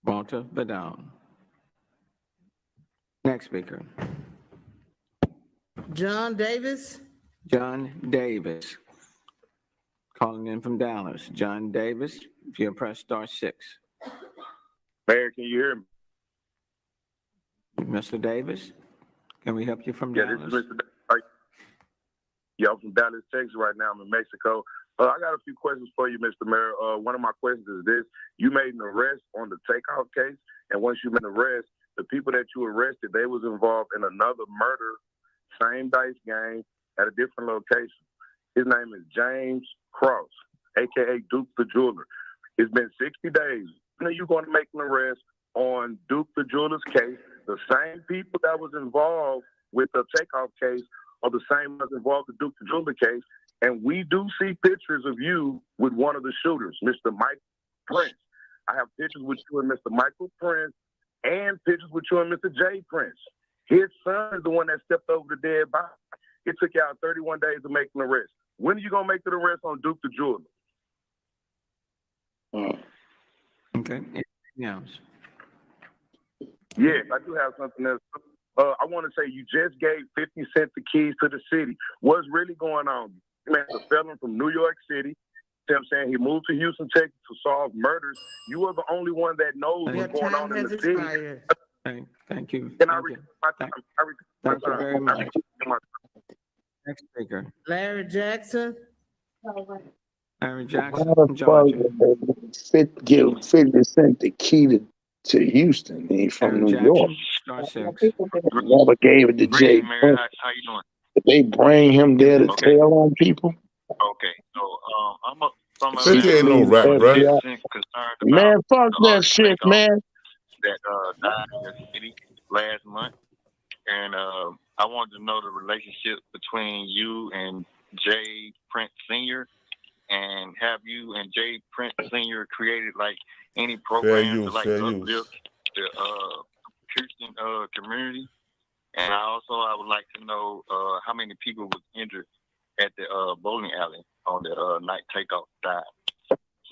Walter Vidal. Next speaker. John Davis. John Davis. Calling in from Dallas. John Davis. If you press star 6. Mayor, can you hear me? Mr. Davis, can we help you from Yeah, Dallas? this is Mr. Davis. Yeah, I'm from Dallas, Texas right now. I'm in Mexico. I got a few questions for you, Mr. Mayor. One of my questions is this. You made an arrest on the takeoff case, and once you made an arrest, the people that you arrested, they was involved in another murder, same dice game, at a different location. His name is James Cross, a.k.a. Duke the Jeweler. It's been 60 days. When are you going to make an arrest on Duke the Jeweler's case? The same people that was involved with the takeoff case are the same as involved with the Duke the Jeweler case. And we do see pictures of you with one of the shooters, Mr. Mike Prince. I have pictures with you and Mr. Michael Prince and pictures with you and Mr. J. Prince. His son is the one that stepped over the dead body. It took y'all 31 days to make an arrest. When are you going to make the arrest on Duke the Jeweler? Okay. Anything else? Yes, I do have something else. I want to say you just gave 50 Cent the keys to the city. What's really going on? Man, a felon from New York City. You know what I'm saying? He moved to Houston, Texas to solve murders. You are the only one that knows what's going on in the city. Thank you. Can I return my time? Thank you very much. Next speaker. Larry Jackson. Larry Jackson How from the fuck Georgia. give 50 Cent the key to Houston? He's from New York. Star 6. Never gave it to Jay. Mary, how you doing? Did they bring him there to tell on people? Okay, so I'm from 50 ain't no rap, bruh. Man, fuck that shit, man. That died in your city last month, and I wanted to know the relationship between you and Jay Prince Sr. and have you and Jay Prince Sr. created like any programs to like uplift the Christian community? And I would like to know how many people was injured at the bowling alley on the night takeoff dive.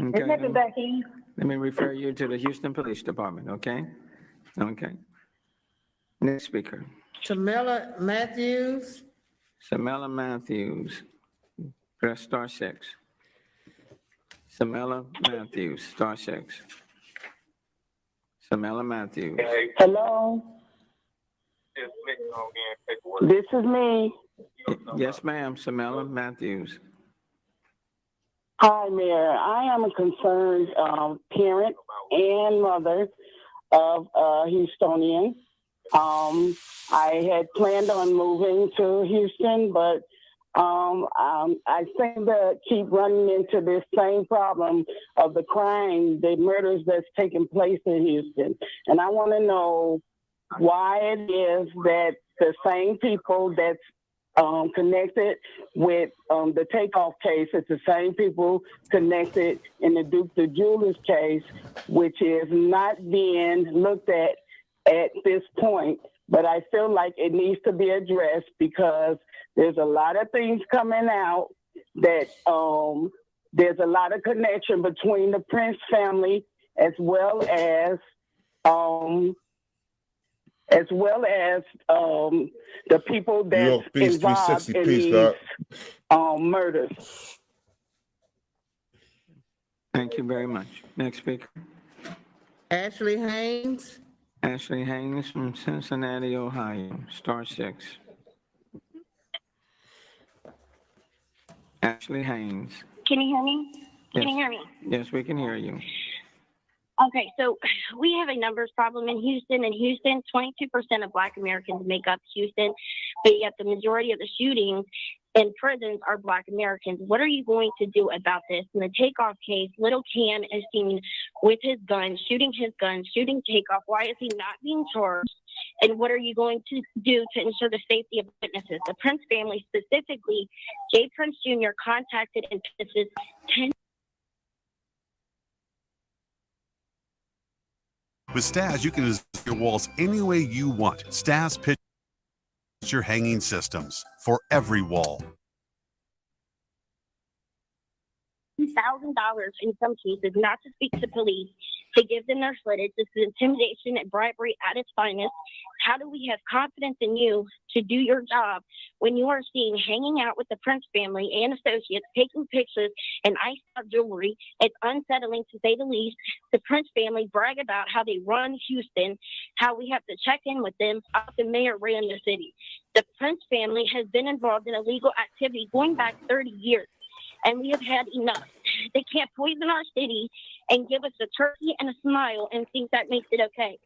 Okay. Let me refer you to the Houston Police Department, okay? Okay. Next speaker. Samela Matthews. Samela Matthews. Press star 6. Samela Matthews, star 6. Samela Matthews. Hello. This is me. Yes, ma'am. Samela Matthews. Hi, Mayor. I am a concerned parent and mother of a Houstonian. I had planned on moving to Houston, but I seem to keep running into this same problem of the crime, the murders that's taking place in Houston. And I want to know why it is that the same people that's connected with the takeoff case, it's the same people connected in the Duke the Jewelers case, which is not being looked at this point. But I feel like it needs to be addressed because there's a lot of things coming out that there's a lot of connection between the Prince family as well as the people that's involved in these murders. Thank you very much. Next speaker. Ashley Haynes. Ashley Haynes from Cincinnati, Ohio, star 6. Ashley Haynes. Can you hear me? Can you Yes. hear me? Yes, we can hear you. Okay, so we have a numbers problem in Houston. In Houston, 22% of Black Americans make up Houston, but yet the majority of the shootings in prisons are Black Americans. What are you going to do about this? In the Takeoff case, little Cam is seen with his gun, shooting Takeoff. Why is he not being charged? And what are you going to do to ensure the safety of witnesses? The Prince family, specifically J. Prince Jr., contacted and witnesses 10. With Stas, you can design your walls any way you want. Stas picture hanging systems for every wall. $1,000 in some cases not to speak to police, to give them their footage. This is intimidation and bribery at its finest. How do we have confidence in you to do your job when you are seen hanging out with the Prince family and associates, taking pictures and iced out jewelry? It's unsettling to say the least. The Prince family brag about how they run Houston, how we have to check in with them, how the mayor ran the city. The Prince family has been involved in illegal activity going back 30 years. And we have had enough. They can't poison our city and give us a turkey and a smile and think that makes it okay.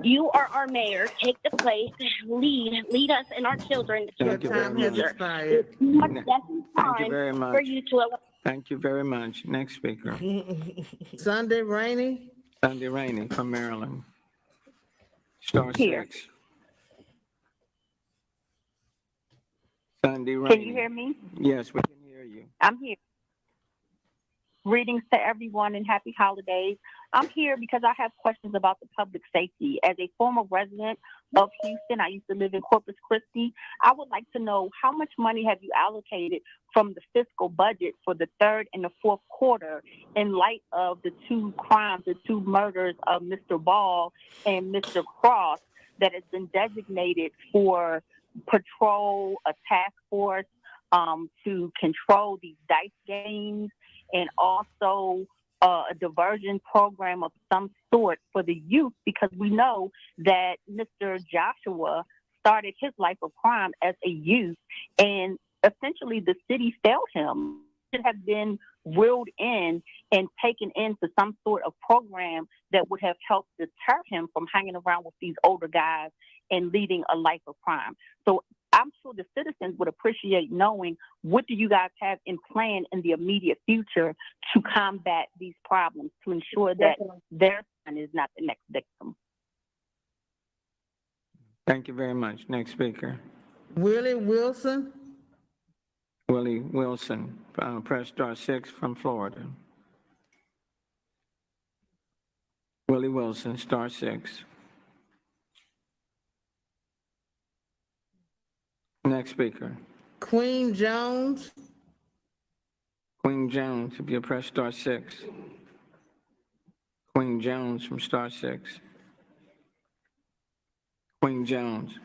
You are our mayor. Take the place. Lead us and our children to a better future. It's much less Thank you time very much. for you to allow. Thank you very much. Next speaker. Sunday Rainey. Sunday Rainey from Maryland, star Here. 6. Sunday Rainey. Can you hear me? Yes, we can hear you. I'm here. Greetings to everyone and happy holidays. I'm here because I have questions about the public safety. As a former resident of Houston, I used to live in Corpus Christi. I would like to know how much money have you allocated from the fiscal budget for the third and the fourth quarter in light of the two crimes, the two murders of Mr. Ball and Mr. Cross that has been designated for patrol, a task force to control these dice games, and also a diversion program of some sort for the youth, because we know that Mr. Joshua started his life of crime as a youth, and essentially the city failed him. It should have been reeled in and taken into some sort of program that would have helped deter him from hanging around with these older guys and leading a life of crime. So I'm sure the citizens would appreciate knowing, what do you guys have in plan in the immediate future to combat these problems, to ensure that their son is not the next victim? Thank you very much. Next speaker. Willie Wilson. Willie Wilson, press star 6 from Florida. Willie Wilson, star 6. Next speaker. Queen Jones. Queen Jones, if you press star 6. Queen Jones from star 6. Queen Jones.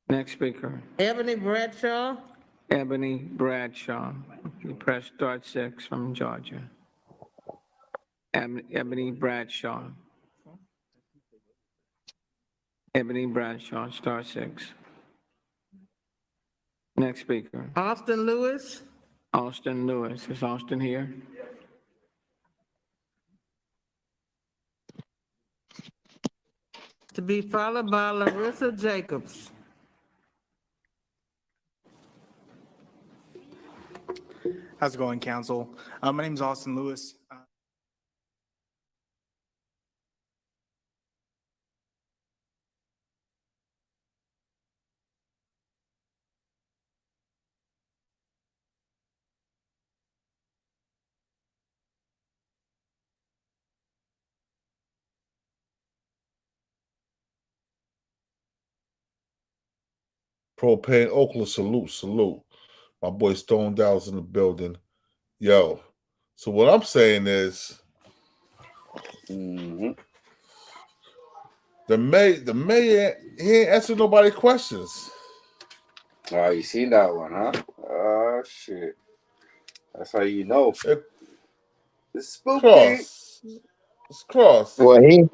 Next speaker. Ebony Bradshaw. Ebony Bradshaw, if you press star 6 from Georgia. Ebony Bradshaw. Ebony Bradshaw, star 6. Next Next speaker. Austin Lewis. Austin Lewis. Is Austin here? To be followed by Larissa Jacobs. How's it going, Council? My name is Austin Lewis. Propane Oakland, salute. My boy Stone Dallas in the building. Yo. So what I'm saying is the mayor, he ain't answering nobody questions. Oh, you seen that one, huh? Oh shit. That's how you know. It's spooky. It's cross. Well, he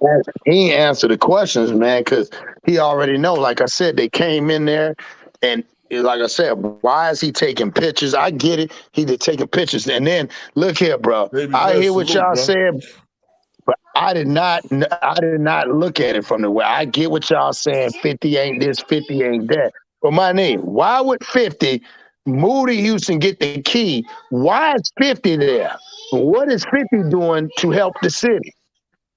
ain't answered the questions, man, because he already know. Like I said, they came in there, and like I said, why is he taking pictures? I get it. He did taking pictures, and then look here, bro. I hear what y'all said, but I did not look at it from the way. I get what y'all saying. 50 ain't this, 50 ain't that. But my name, why would 50 move to Houston, get the key? Why is 50 there? What is 50 doing to help the city?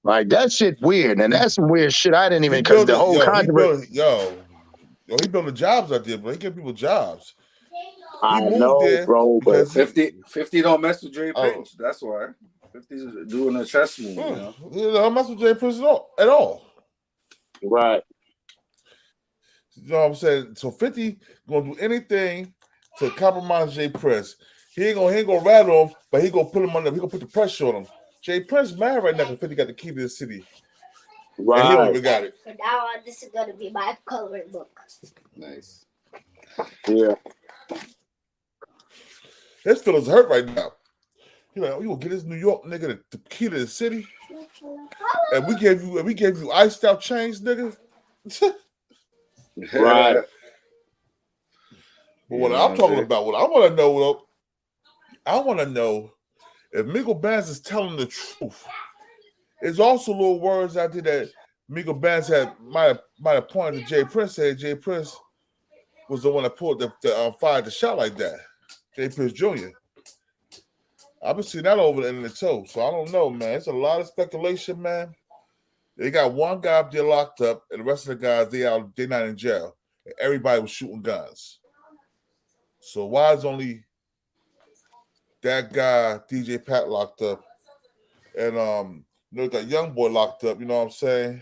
Like, that shit weird, and that's some weird shit. I didn't even, because the whole controversy. He building jobs out there, bro. He giving people jobs. I He moved know, there bro, because 50 don't mess with Jay Prince. That's why. 50's doing a chess move, you know. He don't mess with Jay Prince at all. Right. You know what I'm saying? So 50 gonna do anything to compromise Jay Prince. He ain't gonna rattle him, but he gonna put him on him. He gonna put the pressure on him. Jay Prince mad right now because 50 got the key to the city. Right. And he don't even got it. So now this is gonna be my coloring book. Nice. Yeah. His feelings hurt right now. He like, oh, you gonna get this New York nigga the key to the city? And we gave you iced out chains, nigga. Right. But what I'm talking about, what I want to know if Migo Bands is telling the truth. There's also little words out there that Migo Bands might have pointed to Jay Prince. Said Jay Prince was the one that pulled fired the shot like that. Jay Prince Jr. I've been seeing that over the internet too, so I don't know, man. It's a lot of speculation, man. They got one guy up there locked up, and the rest of the guys they're not in jail. And everybody was shooting guns. So why is only that guy DJ Pat locked up, and got Young Boy locked up? You know what I'm saying?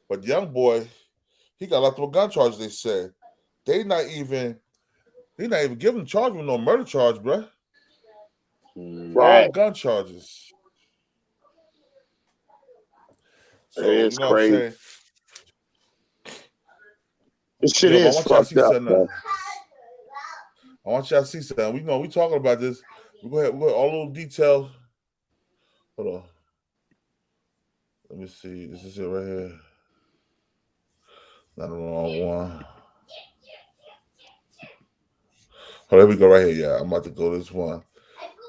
But Young Boy, he got locked up with gun charges. They said they not even giving him charge with no murder charge, bro. Right. All gun charges. So It's you know crazy. what I'm saying? This shit is fucked up, man. I want y'all to see something. We talking about this. We go ahead all little details. Hold on. Let me see. Is this it right here? Not the wrong one. Oh, there we go right here. Yeah, I'm about to go this one.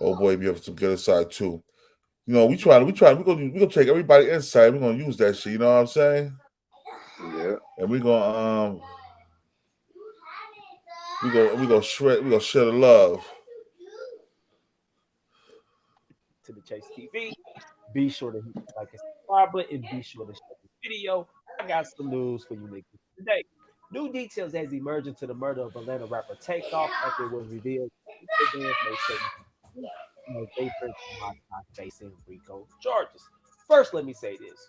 Oh boy, we have some good inside too. You know, we gonna take everybody inside. We're gonna use that shit. You know what I'm saying? Yeah. And we gonna share the love. To the Chase TV. Be sure to hit the like and subscribe button, and be sure to share the video. I got some news for you niggas today. New details has emerged into the murder of Atlanta rapper Takeoff after it was revealed Migo Bands made certain Jay Prince not facing RICO charges. First, let me say this.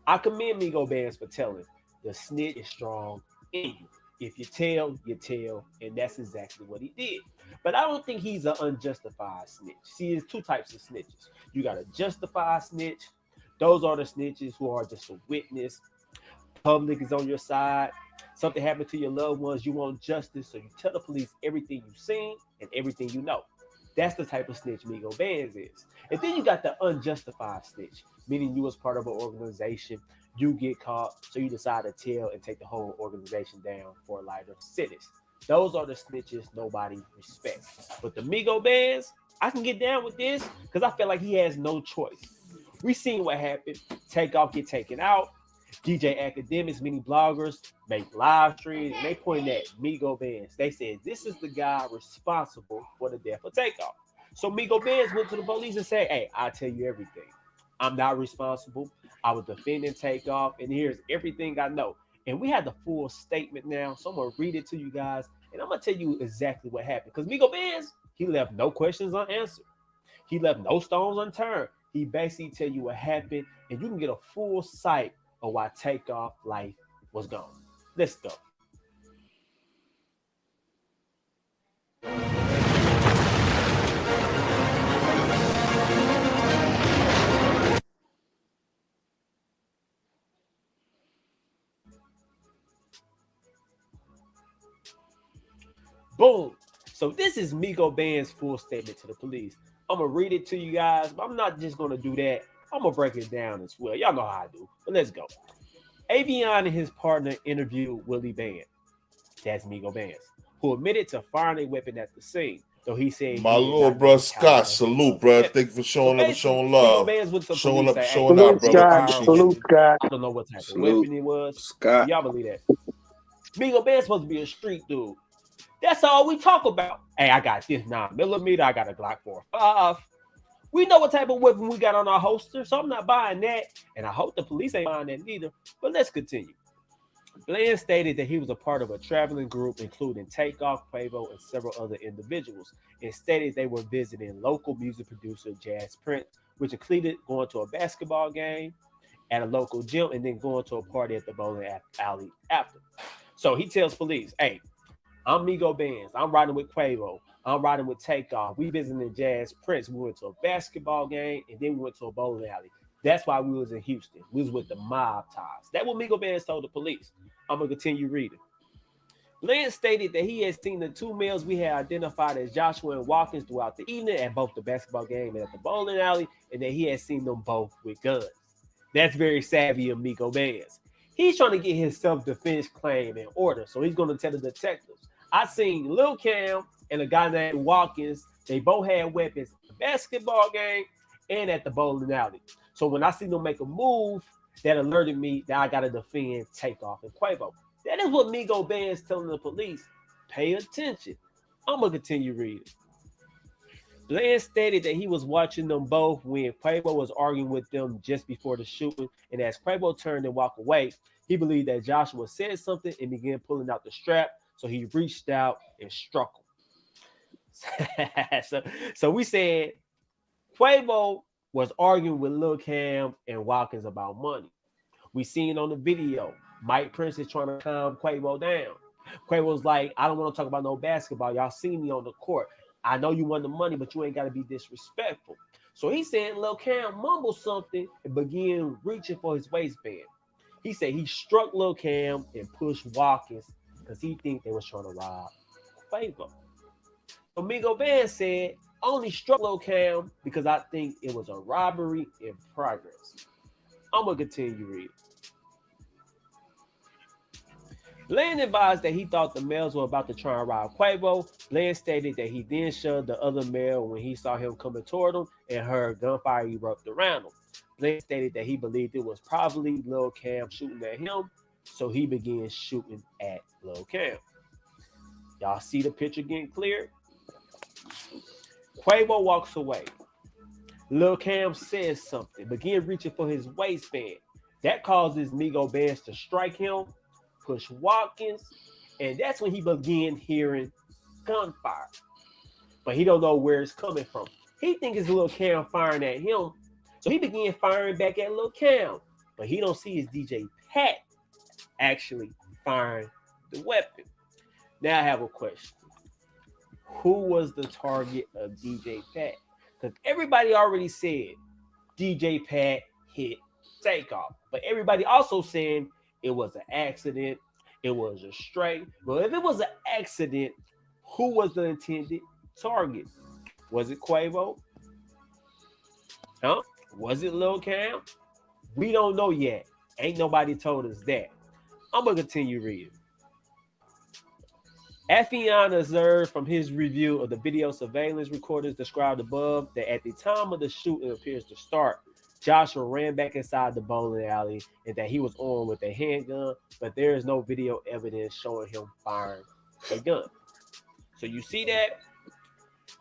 I commend Migo Bands for telling the snitch is strong in you. If you tell, and that's exactly what he did. But I don't think he's an unjustified snitch. See, there's two types of snitches. You got a justified snitch. Those are the snitches who are just a witness. Public is on your side. Something happened to your loved ones. You want justice, so you tell the police everything you've seen and everything you know. That's the type of snitch Migo Bands is. And then you got the unjustified snitch, meaning you was part of an organization, you get caught, so you decide to tell and take the whole organization down for a lighter sentence. Those are the snitches nobody respects. But the Migo Bands, I can get down with this because I feel like he has no choice. We seen what happened. Takeoff get taken out. DJ academics, many bloggers make live streams, and they point at Migo Bands. They said this is the guy responsible for the death of Takeoff. So Migo Bands went to the police and said, "Hey, I'll tell you everything. I'm not responsible. I was defending Takeoff, and here's everything I know." And we had the full statement now, so I'm gonna read it to you guys, and I'm gonna tell you exactly what happened. Because Migo Bands, he left no questions unanswered. He left no stones unturned. He basically tell you what happened, and you can get a full sight of why Takeoff life was gone. Let's go. Boom. So this is Migo Band's full statement to the police. I'm going to read it to you guys, but I'm not just going to do that. I'm going to break it down as well. Y'all know how I do, but let's go. Avion and his partner interviewed Willie Band, that's Migo Bands, who admitted to firing a weapon at the scene. Though he said my little bro Scott, salute, bro. Thank you for showing up and showing love. Showing up, showing out, brother. Appreciate you. I don't know what type of weapon it was. Scott. Y'all believe that? Migo Band's supposed to be a street dude. That's all we talk about. Hey, I got this 9mm. I got a Glock 45. We know what type of weapon we got on our holster, so I'm not buying that. And I hope the police ain't buying that neither. But let's continue. Bland stated that he was a part of a traveling group, including Takeoff, Quavo, and several other individuals, and stated they were visiting local music producer Jazz Prince, which included going to a basketball game at a local gym and then going to a party at the bowling alley after. So he tells police, "Hey, I'm Migo Bands. I'm riding with Quavo. I'm riding with Takeoff. We visiting Jazz Prince. We went to a basketball game and then we went to a bowling alley. That's why we was in Houston. We was with the mob ties." That's what Migo Bands told the police. I'm going to continue reading. Lynn stated that he had seen the two males we had identified as Joshua and Watkins throughout the evening at both the basketball game and at the bowling alley, and that he had seen them both with guns. That's very savvy of Migo Bands. He's trying to get his self-defense claim in order, so he's going to tell the detectives, "I seen Lil Cam and a guy named Watkins. They both had weapons at the basketball game and at the bowling alley. So when I seen them make a move, that alerted me that I got to defend Takeoff and Quavo." That is what Migo Band's telling the police. Pay attention. I'm going to continue reading. Bland stated that he was watching them both when Quavo was arguing with them just before the shooting, and as Quavo turned and walked away, he believed that Joshua said something and began pulling out the strap, so he reached out and struck him. so we said Quavo was arguing with Lil Cam and Watkins about money. We seen on the video, Mike Prince is trying to calm Quavo down. Quavo's like, "I don't want to talk about no basketball. Y'all seen me on the court. I know you want the money, but you ain't got to be disrespectful." So he said Lil Cam mumbled something and began reaching for his waistband. He said he struck Lil Cam and pushed Watkins because he think they was trying to rob Quavo. So Migo Band said, "I only struck Lil Cam because I think it was a robbery in progress." I'm going to continue reading. Bland advised that he thought the males were about to try and rob Quavo. Bland stated that he then shoved the other male when he saw him coming toward him and heard gunfire erupt around him. Bland stated that he believed it was probably Lil Cam shooting at him, so he began shooting at Lil Cam. Y'all see the picture getting clear? Quavo walks away. Lil Cam says something, begin reaching for his waistband. That causes Migo Bands to strike him, push Watkins, and that's when he began hearing gunfire. But he don't know where it's coming from. He thinks it's Lil Cam firing at him, so he began firing back at Lil Cam. But he don't see his DJ Pat actually firing the weapon. Now I have a question. Who was the target of DJ Pat? Because everybody already said DJ Pat hit Takeoff, but everybody also saying it was an accident, it was a stray. Well, if it was an accident, who was the intended target? Was it Quavo? Huh? Was it Lil Cam? We don't know yet. Ain't nobody told us that. I'm going to continue reading. Affion observed from his review of the video surveillance recordings described above that at the time of the shooting appears to start, Joshua ran back inside the bowling alley and that he was armed with a handgun, but there is no video evidence showing him firing a gun. So you see that?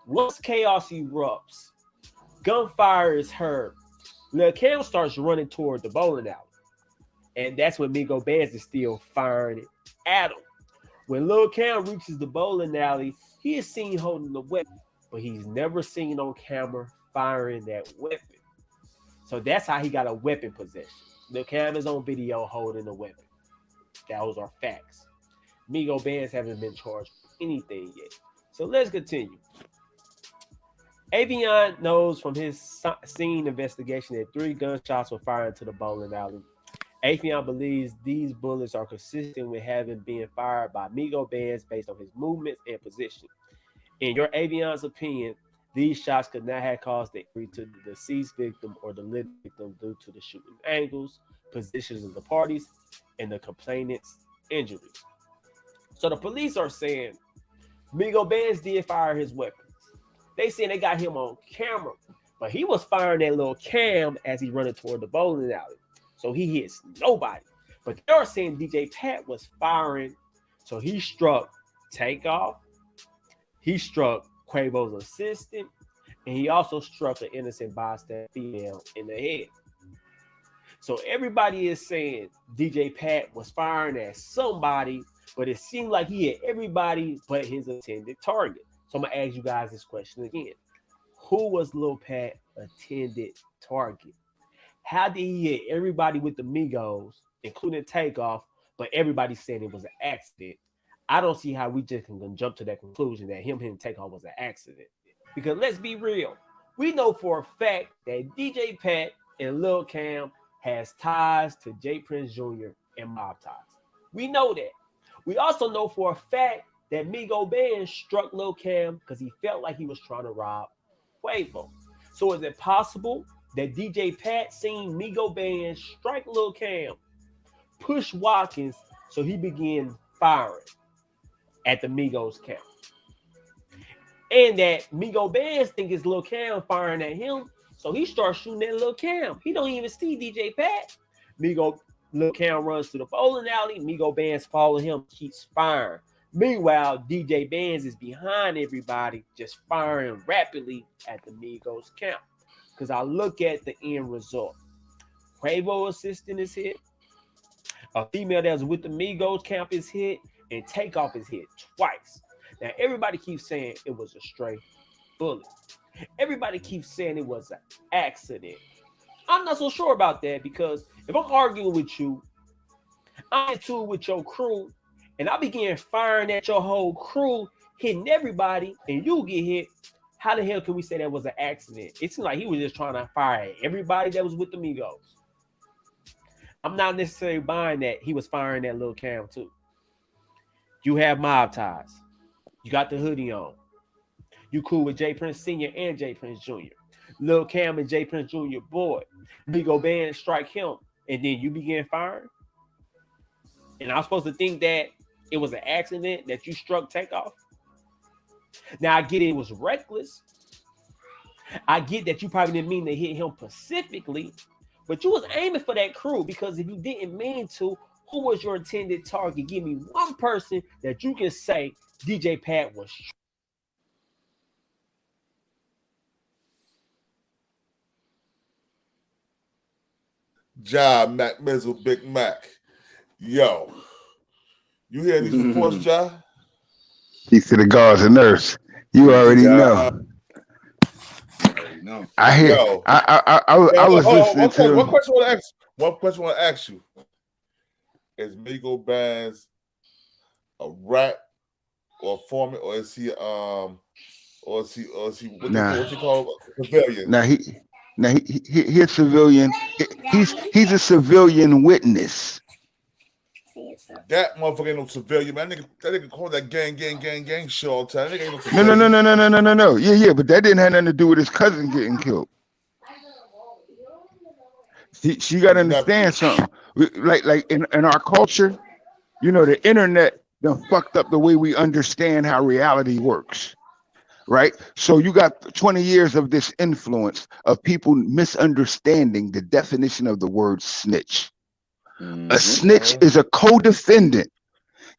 Once chaos erupts, gunfire is heard. Lil Cam starts running toward the bowling alley. And that's when Migo Bands is still firing at him. When Lil Cam reaches the bowling alley, he is seen holding the weapon, but he's never seen on camera firing that weapon. So that's how he got a weapon possession. Lil Cam is on video holding a weapon. Those are facts. Migo Bands haven't been charged with anything yet. So let's continue. Avion knows from his scene investigation that 3 gunshots were fired into the bowling alley. Avion believes these bullets are consistent with having been fired by Migo Bands based on his movements and position. In your Avion's opinion, these shots could not have caused the injury to the deceased victim or the living victim due to the shooting angles, positions of the parties, and the complainant's injuries. So the police are saying Migo Bands did fire his weapons. They saying they got him on camera, but he was firing that little Cam as he running toward the bowling alley. So he hits nobody. But they're saying DJ Pat was firing. So he struck Takeoff. He struck Quavo's assistant. And he also struck an innocent bystander female in the head. So everybody is saying DJ Pat was firing at somebody, but it seemed like he hit everybody but his intended target. So I'm going to ask you guys this question again. Who was Lil Pat intended target? How did he hit everybody with the Migos, including Takeoff, but everybody said it was an accident? I don't see how we just can jump to that conclusion that him hitting Takeoff was an accident. Because let's be real. We know for a fact that DJ Pat and Lil Cam has ties to J Prince Jr. and mob ties. We know that. We also know for a fact that Migo Bands struck Lil Cam because he felt like he was trying to rob Quavo. So is it possible that DJ Pat seen Migo Bands strike Lil Cam, push Watkins, so he began firing at the Migos camp? And that Migo Bands think it's Lil Cam firing at him, so he starts shooting at Lil Cam. He don't even see DJ Pat. Lil Cam runs to the bowling alley. Migo Bands follow him, keeps firing. Meanwhile, DJ Bands is behind everybody, just firing rapidly at the Migos camp. Because I look at the end result. Quavo assistant is hit. A female that was with the Migos camp is hit. And Takeoff is hit twice. Now, everybody keeps saying it was a stray bullet. Everybody keeps saying it was an accident. I'm not so sure about that because if I'm arguing with you, I'm into it with your crew, and I begin firing at your whole crew, hitting everybody, and you get hit, how the hell can we say that was an accident? It seemed like he was just trying to fire at everybody that was with the Migos. I'm not necessarily buying that he was firing at Lil Cam too. You have mob ties. You got the hoodie on. You cool with J Prince Sr. and J Prince Jr. Lil Cam and J Prince Jr. boy. Migo Band strike him, and then you begin firing. And I'm supposed to think that it was an accident that you struck Takeoff. Now I get it was reckless. I get that you probably didn't mean to hit him specifically, but you was aiming for that crew because if you didn't mean to, who was your intended target? Give me one person that you can say DJ Pat was. Ja, Mac Mizzle, Big Mac. Yo, you hear these reports, Ja? Peace to the gods and earths. You already know. I hear. Yo. I was listening to. One question I want to ask you. Is Migo Bands a rat or a foreman, or is he what they call a civilian? He's a civilian. He's a civilian witness. That motherfucker ain't no civilian, man. That nigga call that gang shit all the time. That nigga ain't no No. Yeah, but that didn't have nothing to do with his cousin getting killed. She got to understand something. Like in our culture, you know, the internet done fucked up the way we understand how reality works. Right? So you got 20 years of this influence of people misunderstanding the definition of the word snitch. A snitch is a co-defendant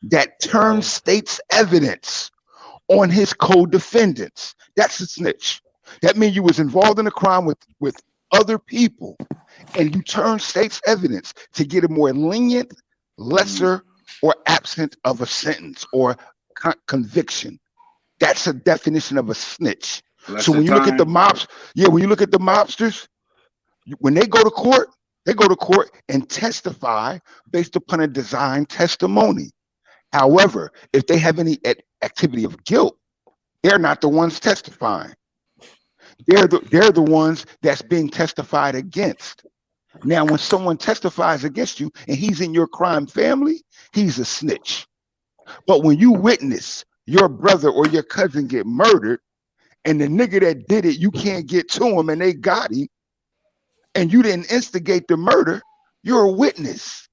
that turns state's evidence on his co-defendants. That's a snitch. That means you was involved in a crime with other people, and you turn state's evidence to get a more lenient, lesser, or absent of a sentence or conviction. That's a definition of a snitch. So when you look at the mobs, when you look at the mobsters, when they go to court and testify based upon a design testimony. However, if they have any activity of guilt, they're not the ones testifying. They're the ones that's being testified against. Now, when someone testifies against you and he's in your crime family, he's a snitch. But when you witness your brother or your cousin get murdered, and the nigga that did it, you can't get to him and they got him, and you didn't instigate the murder, you're a witness.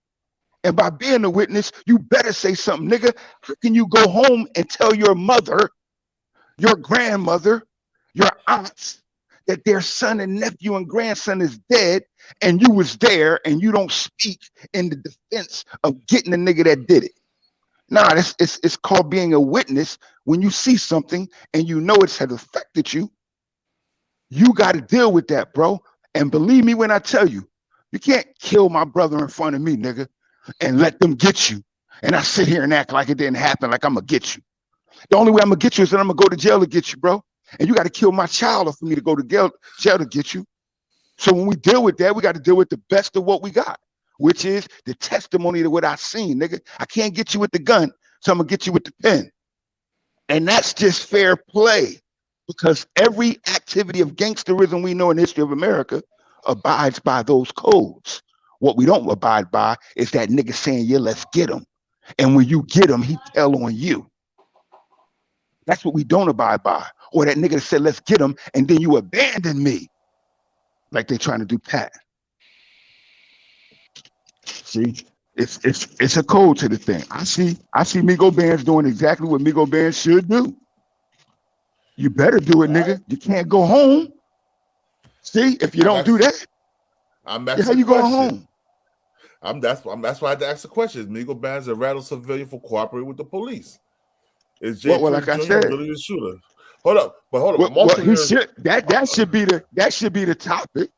And by being a witness, you better say something, nigga. How can you go home and tell your mother, your grandmother, your aunts that their son and nephew and grandson is dead, and you was there and you don't speak in the defense of getting the nigga that did it? Nah, it's called being a witness. When you see something and you know it has affected you, you got to deal with that, bro. And believe me when I tell you, you can't kill my brother in front of me, nigga, and let them get you. And I sit here and act like it didn't happen, like I'm going to get you. The only way I'm going to get you is that I'm going to go to jail to get you, bro. And you got to kill my child for me to go to jail to get you. So when we deal with that, we got to deal with the best of what we got, which is the testimony to what I seen, nigga. I can't get you with the gun, so I'm going to get you with the pen. And that's just fair play, because every activity of gangsterism we know in the history of America abides by those codes. What we don't abide by is that nigga saying, yeah, let's get him. And when you get him, he tell on you. That's what we don't abide by. Or that nigga that said, let's get him, and then you abandon me. Like they're trying to do Pat. See, it's a code to the thing. I see Migo Bands doing exactly what Migo Bands should do. You better do it, nigga. You can't go home. See, if you don't do that, how you going home? That's why I had to ask the question. Is Migo Bands a rattle civilian for cooperating with the police? Is Jay Well, like I said, really the shooter? Hold up. That should be the topic.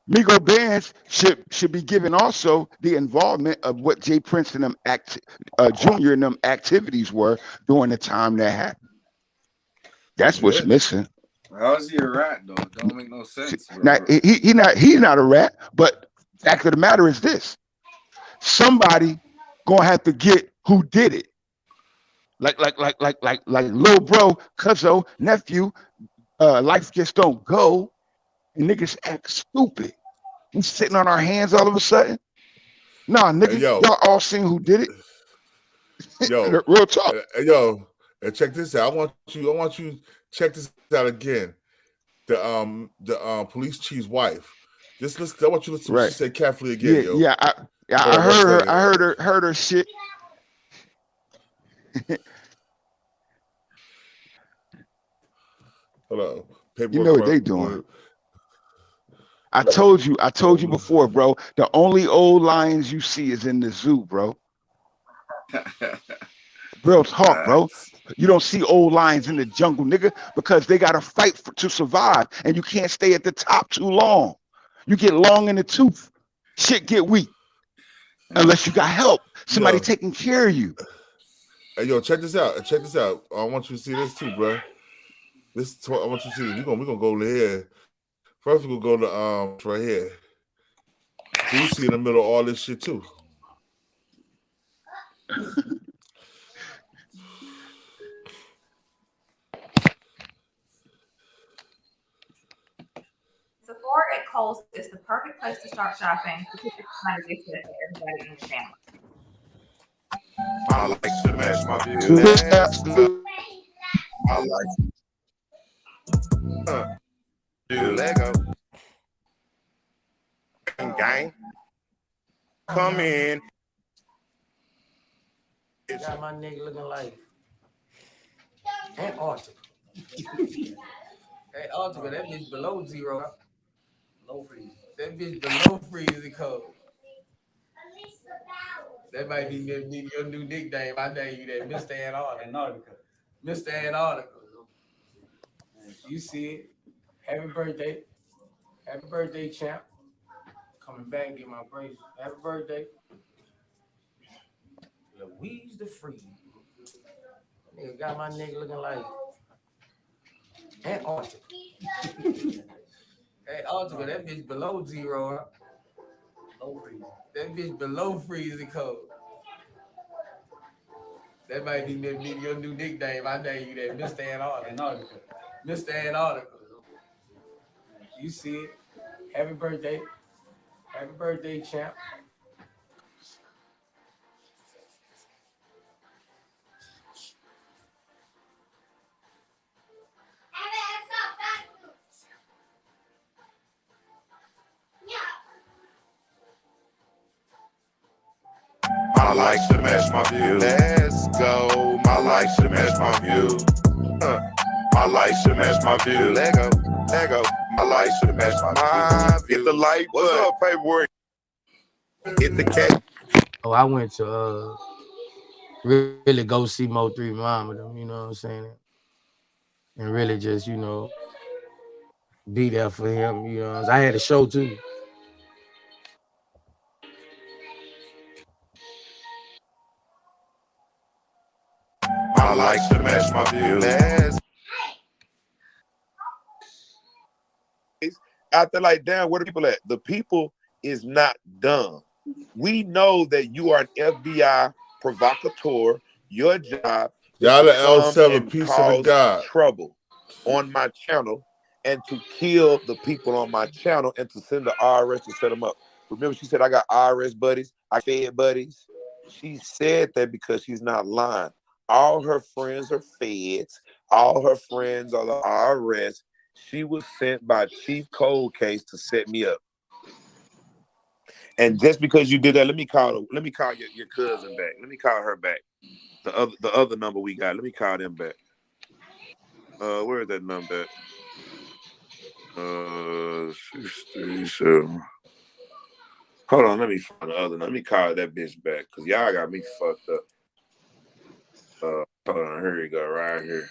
Migo Bands should be given also the involvement of what Jay Prince and them Jr. and them activities were during the time that happened. That's what's missing. How is he a rat though? It don't make no sense. Bro. Now he's not a rat, but fact of the matter is this: somebody gonna have to get who did it. Like little bro, cuzzo, nephew, life just don't go, and niggas act stupid. We sitting on our hands all of a sudden. Nah, nigga, y'all all seen who did it. Yo, real talk. And check this out. I want you to check this out again. The police chief's wife. Just listen. I want you to listen to what she said carefully again, I heard her shit. Hold on. You know what they doing. I told you before, bro. The only old lions you see is in the zoo, bro. Real talk, bro. You don't see old lions in the jungle, nigga, because they gotta fight to survive, and you can't stay at the top too long. You get long in the tooth, shit get weak. Unless you got help, somebody taking care of you. Hey, check this out. I want you to see this too, bro. I want you to see this. We're gonna go over here. First, we're gonna go to right here. You see in the middle of all this shit too. Sephora at Kohl's is the perfect place to start shopping because it's kind of gift for everybody in the family. I like to match my business. I like do Lego. Gang. Come in. kitchen. Got my nigga looking like Antarctica. Antarctica, that bitch below zero. Low freezing. That bitch below freezing cold. That might be your new nickname. I name you that, Mr. Antarctica. Mr. Antarctica. You see it. Happy birthday. Happy birthday, champ. Coming back and get my bracelet. Happy birthday. Louise the Free. Nigga got my nigga looking like Antarctica. Antarctica, that bitch below zero. Low freezing. That bitch below freezing cold. That might be your new nickname. I name you that, Mr. Antarctica. Mr. Antarctica. You see it. Happy birthday. Happy birthday, champ. My life should match my view. Let's go. My life should match my view. My life should match my view. Lego. My life should match my view. Hit the light. What's up, paperwork? Hit the cat. Oh, I went to really go see Mo 3 Mom with them, you know what I'm saying? And really just, you know, be there for him, you know. I had a show too. My life should match my view. Out there like, damn, where the people at? The people is not dumb. We know that you are an FBI provocateur. Your job is Y'all to the come L7 and piece of the cause God. trouble on my channel and to kill the people on my channel and to send the IRS to set them up. Remember, she said, I got IRS buddies, I Fed buddies. She said that because she's not lying. All her friends are feds. All her friends are the IRS. She was sent by Chief Cold Case to set me up. And just because you did that, let me call your cousin back. Let me call her back. The other number we got. Let me call them back. Where is that number at? 637. Hold on, let me find the other number. Let me call that bitch back because y'all got me fucked up. Hold on, here we go, right here.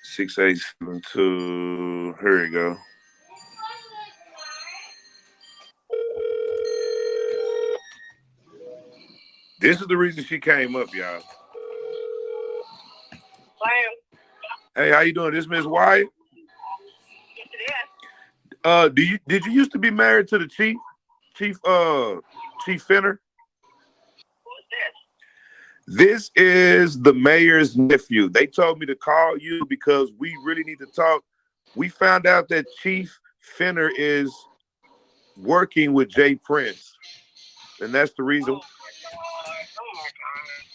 6872. Here we go. This is the reason she came up, y'all. Hey, how you doing? This Miss Wyatt? Did you used to be married to the chief? Chief Finner? Who's this? This is the mayor's nephew. They told me to call you because we really need to talk. We found out that Chief Finner is working with Jay Prince. And that's the reason.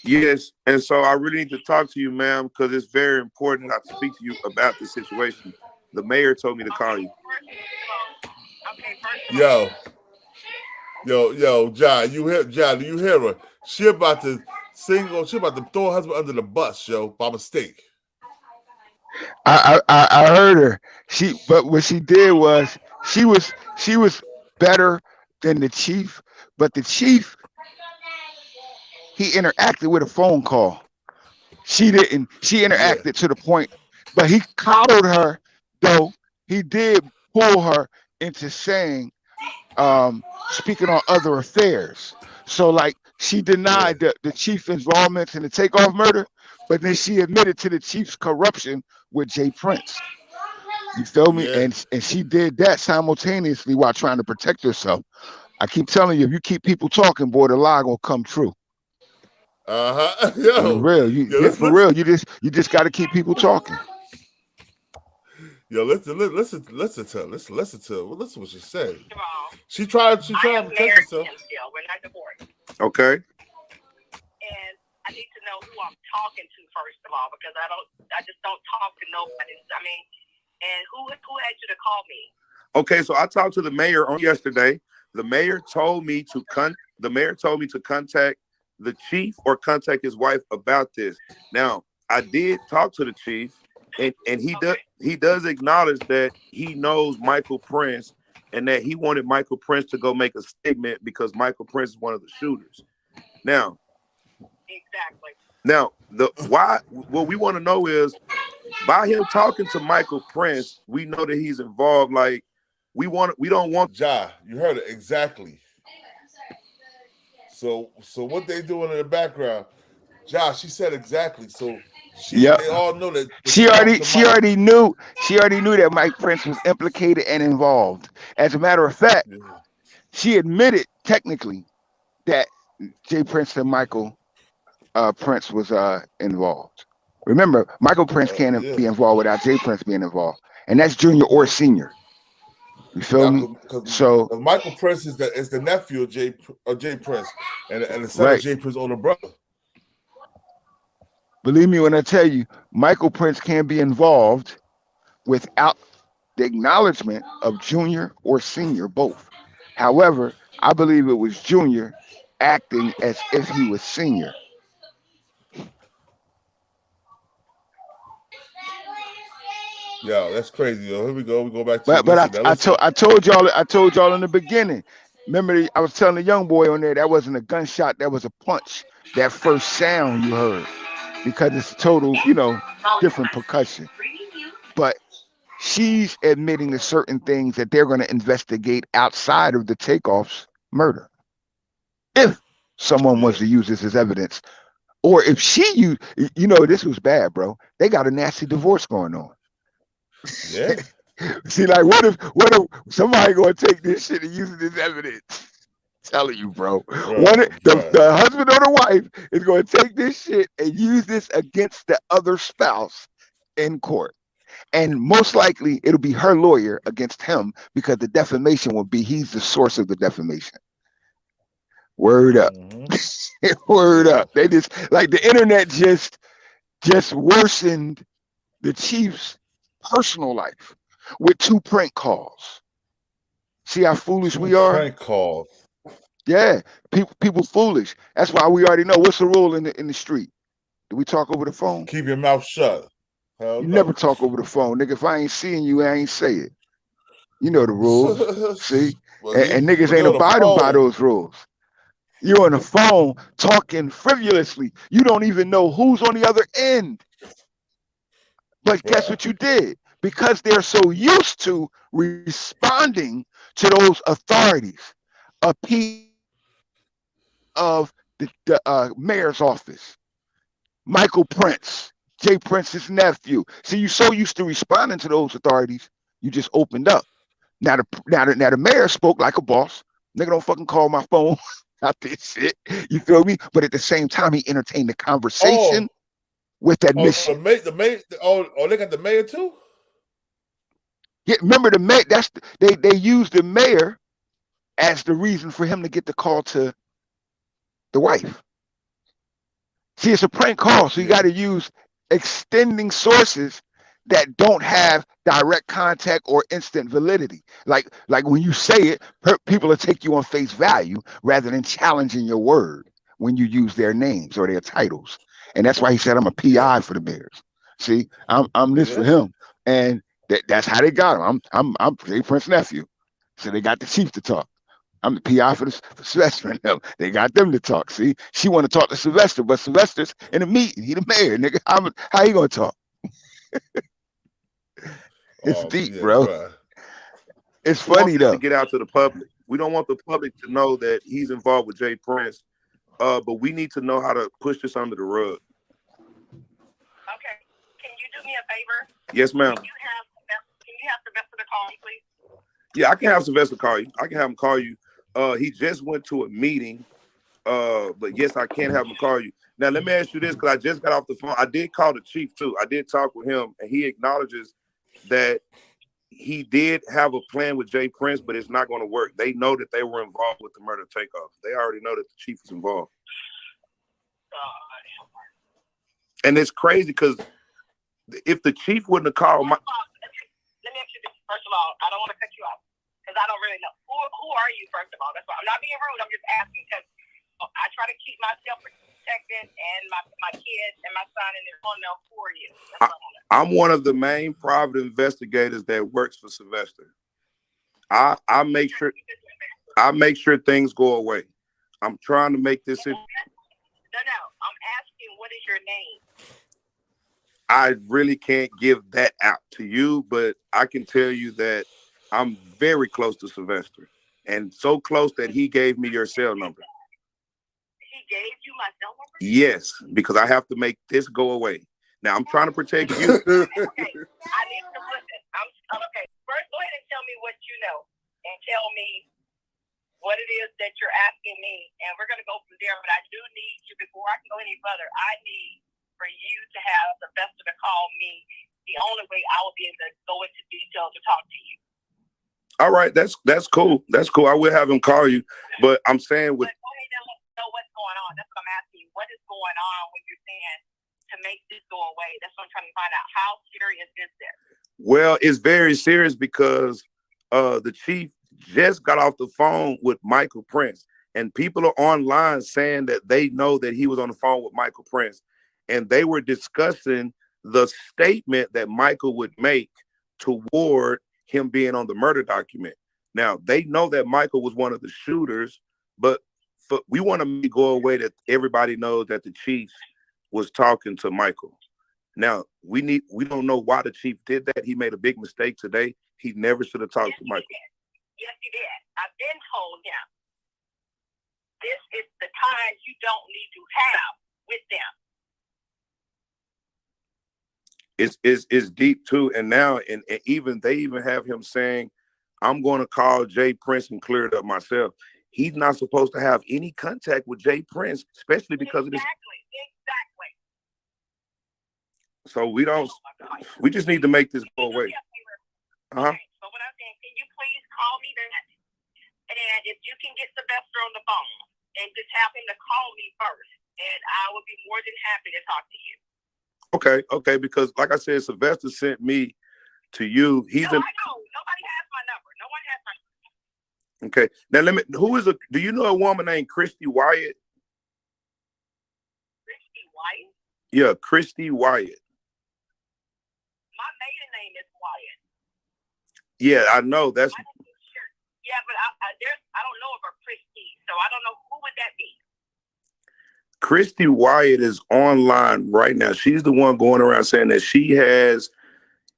Yes, and so I really need to talk to you, ma'am, because it's very important I speak to you about this situation. The mayor told me to call you. Yo, John, do you hear her? She about to throw her husband under the bus, yo, by mistake. I heard her. But what she did was she was better than the chief, but the chief, he interacted with a phone call. She didn't. She interacted to the point, but he coddled her, though he did pull her into saying, speaking on other affairs. So like she denied the chief involvement in the takeoff murder, but then she admitted to the chief's corruption with Jay Prince. You feel me? Yeah. And she did that simultaneously while trying to protect herself. I keep telling you, if you keep people talking, boy, the lie gonna come true. Yo, for real, you just got to keep people talking. Yo, listen to what she said. She tried to protect herself. We're not divorced. Okay. And I need to know who I'm talking to first of all, because I just don't talk to nobody. I mean, and who had you to call me? Okay, so I talked to the mayor on yesterday. The mayor told me to contact the chief or contact his wife about this. Now, I did talk to the chief, and he does acknowledge that he knows Michael Prince and that he wanted Michael Prince to go make a statement because Michael Prince is one of the shooters. Now, what we want to know is, by him talking to Michael Prince, we know that he's involved. Like, we don't want. Ja, you heard it exactly. So what they doing in the background? Josh, she said exactly. So they all know that she already knew that Mike Prince was implicated and involved. As a matter of fact, she admitted technically that J. Prince and Michael Prince was involved. Remember, Michael Prince can't be involved without J. Prince being involved, and that's junior or senior. You feel me? So Michael Prince is the nephew of J. Prince, and the son of J. Prince's older brother. Believe me when I tell you, Michael Prince can be involved without the acknowledgement of junior or senior, both. However, I believe it was junior acting as if he was senior. Yo, that's crazy. Yo, here we go. We go back to. I told y'all in the beginning. Remember, I was telling the young boy on there that wasn't a gunshot, that was a punch. That first sound you heard, because it's total, different percussion. But she's admitting to certain things that they're going to investigate outside of the Takeoff's murder. If someone was to use this as evidence, or if she used, this was bad, bro. They got a nasty divorce going on. Yeah. See, like, what if somebody gonna take this shit and use it as evidence? Telling you, bro. The husband or the wife is gonna take this shit and use this against the other spouse in court. And most likely it'll be her lawyer against him, because the defamation will be he's the source of the defamation. Word up. Word up. They just, like, the internet just worsened the chief's personal life with 2 prank calls. See how foolish we are? Prank calls. Yeah, people foolish. That's why we already know what's the rule in the street. Do we talk over the phone? Keep your mouth shut. You never talk over the phone, nigga. If I ain't seeing you, I ain't say it. You know the rules. See? And niggas ain't abiding by those rules. You're on the phone talking frivolously. You don't even know who's on the other end. But guess what you did? Because they're so used to responding to those authorities, a piece of the mayor's office, Michael Prince, J. Prince's nephew. See, you so used to responding to those authorities, you just opened up. Now the mayor spoke like a boss. Nigga, don't fucking call my phone. Not this shit. You feel me? But at the same time, he entertained the conversation with admission. They got the mayor too? Yeah, remember the mayor, they used the mayor as the reason for him to get the call to the wife. See, it's a prank call, so you got to use extending sources that don't have direct contact or instant validity. Like when you say it, people will take you on face value rather than challenging your word when you use their names or their titles. And that's why he said, I'm a PI for the Bears. See, I'm this for him. And that's how they got him. I'm J. Prince's nephew. So they got the chief to talk. I'm the PI for Sylvester and them. They got them to talk. See, she want to talk to Sylvester, but Sylvester's in a meeting. He the mayor, nigga. How he gonna talk? It's deep, bro. It's funny though. To get out to the public, we don't want the public to know that he's involved with J. Prince, but we need to know how to push this under the rug. Okay, can you do me a favor? Yes, ma'am. Can you have Sylvester to call me, please? Yeah, I can have Sylvester call you. I can have him call you. He just went to a meeting, but yes, I can have him call you. Now, let me ask you this, because I just got off the phone. I did call the chief, too. I did talk with him, and he acknowledges that he did have a plan with J. Prince, but it's not going to work. They know that they were involved with the murder takeoff. They already know that the chief was involved. And it's crazy, because if the chief wouldn't have called my... Let me ask you this. First of all, I don't want to cut you off, because I don't really know. Who are you, first of all? That's why I'm not being rude. I'm just asking, because I try to keep myself protected and my kids and my son and their phone now for you. I'm one of the main private investigators that works for Sylvester. I make sure things go away. I'm trying to make this. No, I'm asking, what is your name? I really can't give that out to you, but I can tell you that I'm very close to Sylvester, and so close that he gave me your cell number. He gave you my cell number? Yes, because I have to make this go away. Now I'm trying to protect you. Okay, I need to listen. Okay. First, go ahead and tell me what you know, and tell me what it is that you're asking me, and we're gonna go from there. But I do need you, before I can go any further, I need for you to have Sylvester to call me. The only way I will be able to go into detail to talk to you. All right, that's cool. That's cool. I will have him call you, but I'm saying with. But go ahead and let us know what's going on. That's what I'm asking you. What is going on when you're saying to make this go away? That's what I'm trying to find out. How serious is this? Well, it's very serious because the chief just got off the phone with Michael Prince, and people are online saying that they know that he was on the phone with Michael Prince, and they were discussing the statement that Michael would make toward him being on the murder document. Now, they know that Michael was one of the shooters, but we want to go away that everybody knows that the chief was talking to Michael. Now, we don't know why the chief did that. He made a big mistake today. He never should have talked to Michael. Yes, you did. I've been told him this is the time you don't need to have with them. It's deep too, and now and even they even have him saying, "I'm going to call Jay Prince and clear it up myself." He's not supposed to have any contact with Jay Prince, especially because of this. Exactly. So we just need to make this go away. Okay, so what I'm saying, can you please call me back? And if you can get Sylvester on the phone and just have him to call me first, and I would be more than happy to talk to you. Okay, because like I said, Sylvester sent me to you. I know. Nobody has my number. No one has my number. Okay. Now do you know a woman named Christy Wyatt? Christy Wyatt? Yeah, Christy Wyatt. My maiden name is Wyatt. Yeah, I know. That's Yeah, but I don't know of a Christy, so I don't know who would that be. Christy Wyatt is online right now. She's the one going around saying that she has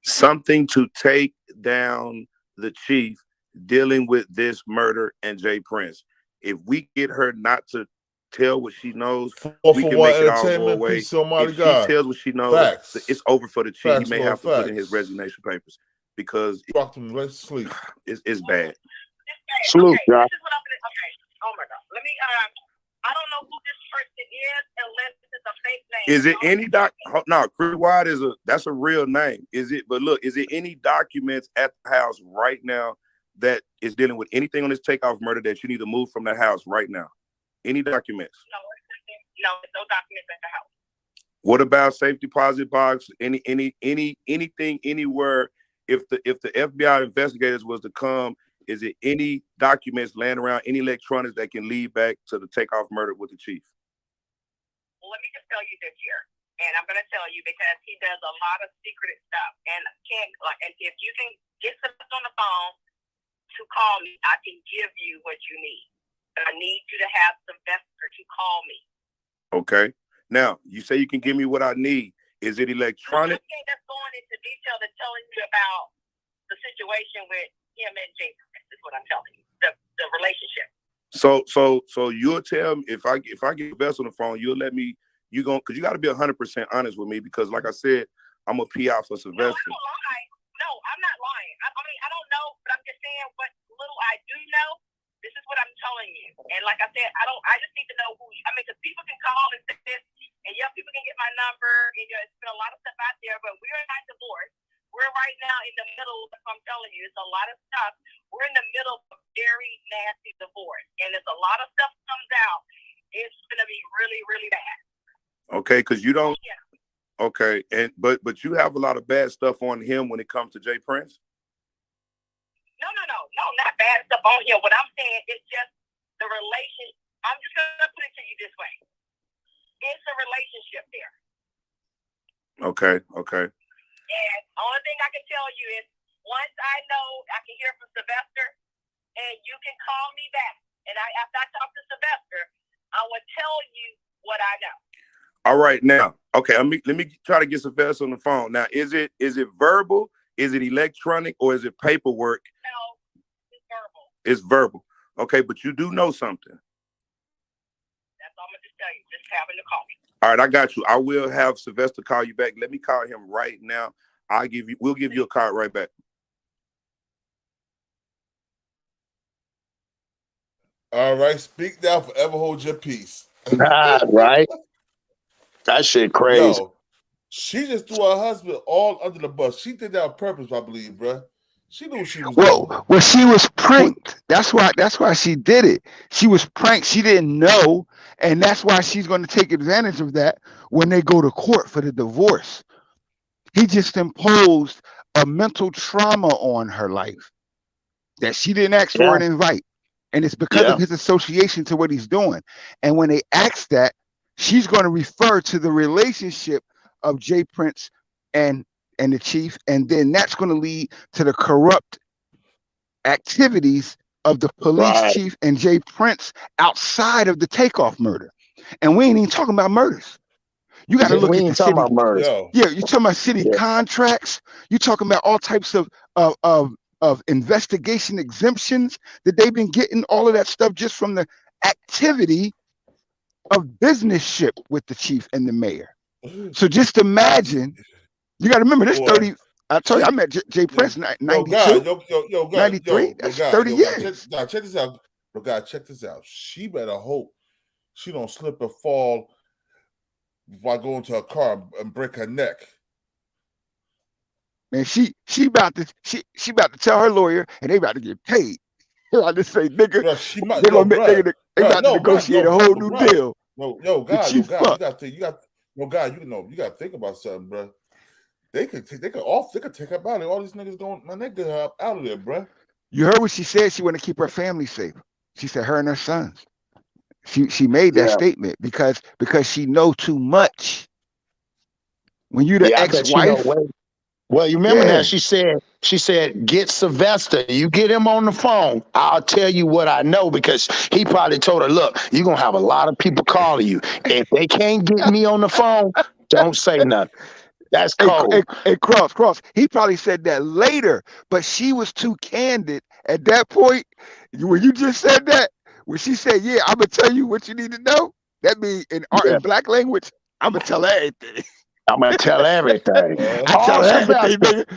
something to take down the chief dealing with this murder and Jay Prince. If we get her not to tell what she knows, we can make it all go away. If she tells what she knows, it's over for the chief. He may have to put in his resignation papers because it's bad. Salute, y'all. Oh my God. Let me. I don't know who this person is unless it's a fake name. Is it any No, Chris Wyatt that's a real name. Is it any documents at the house right now that is dealing with anything on this takeoff murder that you need to move from that house right now? Any documents? No, there's no documents at the house. What about safe deposit box? Anything anywhere? If the FBI investigators was to come, is it any documents laying around, any electronics that can lead back to the takeoff murder with the chief? Well, let me just tell you this here, and I'm going to tell you because he does a lot of secret stuff, and and if you can get something on the phone to call me, I can give you what you need. But I need you to have Sylvester to call me. Okay. Now you say you can give me what I need. Is it electronic? I can't just go into detail to telling you about the situation with him and Jay. Is what I'm telling you. The relationship. So you'll tell me if I get Bess on the phone, you'll let me. Because you got to be 100% honest with me. Because like I said, I'm a PI for Sylvester. No, I don't lie. No, I'm not lying. I mean, I don't know, but I'm just saying what little I do know. This is what I'm telling you. And like I said, I just need to know who. Because people can call and say this, and people can get my number. And it's been a lot of stuff out there, but we're not divorced. We're right now in the middle. I'm telling you, it's a lot of stuff. We're in the middle of a very nasty divorce, and if a lot of stuff comes out, it's gonna be really, really bad. Okay, because you don't. Yeah. Okay, but you have a lot of bad stuff on him when it comes to Jay Prince. No, not bad stuff on here. What I'm saying is just the relationship I'm just gonna put it to you this way. It's a relationship there. Okay, okay. And only thing I can tell you is once I know I can hear from Sylvester and you can call me back. And after I talk to Sylvester, I will tell you what I know. All right, now, okay, let me try to get Sylvester on the phone. Now, is it verbal, is it electronic, or is it paperwork? No, it's verbal. It's verbal. Okay, but you do know something. That's all I'm gonna just tell you. Just having to call me. All right, I got you. I will have Sylvester call you back. Let me call him right now. We'll give you a call right back. All right, speak now, forever hold your peace. Right? That shit crazy. Yo, she just threw her husband all under the bus. She did that on purpose, I believe, bruh. She knew what she was doing. Well, she was pranked. That's why she did it. She was pranked. She didn't know, and that's why she's going to take advantage of that when they go to court for the divorce. He just imposed a mental trauma on her life that she didn't ask for and invite. And it's because of his association to what he's doing. And when they ask that, she's going to refer to the relationship of J. Prince and the chief. And then that's going to lead to the corrupt activities of the police chief and J. Prince outside of the Takeoff murder. And we ain't even talking about murders. You got to look at the city. Yeah, you're talking about city contracts. You're talking about all types of investigation exemptions that they've been getting, all of that stuff just from the activity of businessship with the chief and the mayor. So just imagine, you got to remember this 30. I told you I met J. Prince in 92, 93. That's 30 years. Check this out. Yo, God, check this out. She better hope she don't slip or fall while going to her car and break her neck. Man, she about to tell her lawyer, and they about to get paid. I just say, nigga, Bruh, they about to negotiate a whole new deal. You gotta think about something, bro. They could take her out. All these niggas going, my nigga, out of there, bro. You heard what she said. She want to keep her family safe. She said her and her sons. She made that statement because she know too much. When you the ex-wife. Well, you remember that she said, get Sylvester. You get him on the phone. I'll tell you what I know, because he probably told her, look, you're going to have a lot of people calling you. If they can't get me on the phone, don't say nothing. That's cold. Hey, Cross. He probably said that later, but she was too candid at that point. When you just said that, when she said, yeah, I'm going to tell you what you need to know, that means in black language, I'm going to tell everything. I'm going to tell everything.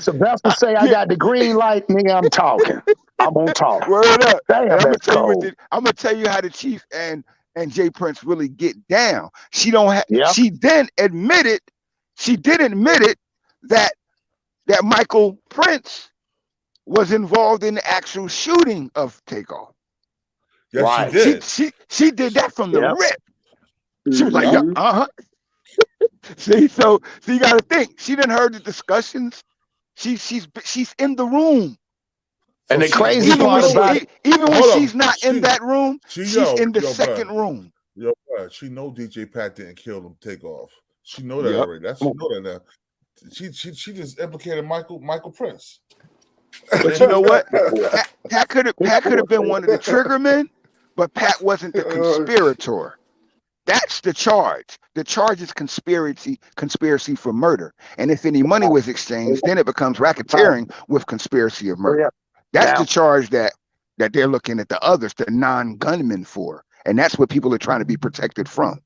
Sylvester say I got the green light, nigga, I'm talking. I'm going to talk. Word up. Damn, I'm going to tell you how the chief and J. Prince really get down. She did admit it that Michael Prince was involved in the actual shooting of Takeoff. Yes, she did. She did that from the rip. She was like, See, you got to think. She didn't heard the discussions. She's in the room. And the crazy part about it, even when she's not in that room, she's in the second room. Yo, she know DJ Pat didn't kill him. Takeoff. She know that already. She know that now. She just implicated Michael Prince. But you know what? Pat could have been one of the trigger men, but Pat wasn't the conspirator. That's the charge. The charge is conspiracy for murder. And if any money was exchanged, then it becomes racketeering with conspiracy of murder. That's the charge that they're looking at the others, the non-gunmen, for. And that's what people are trying to be protected from,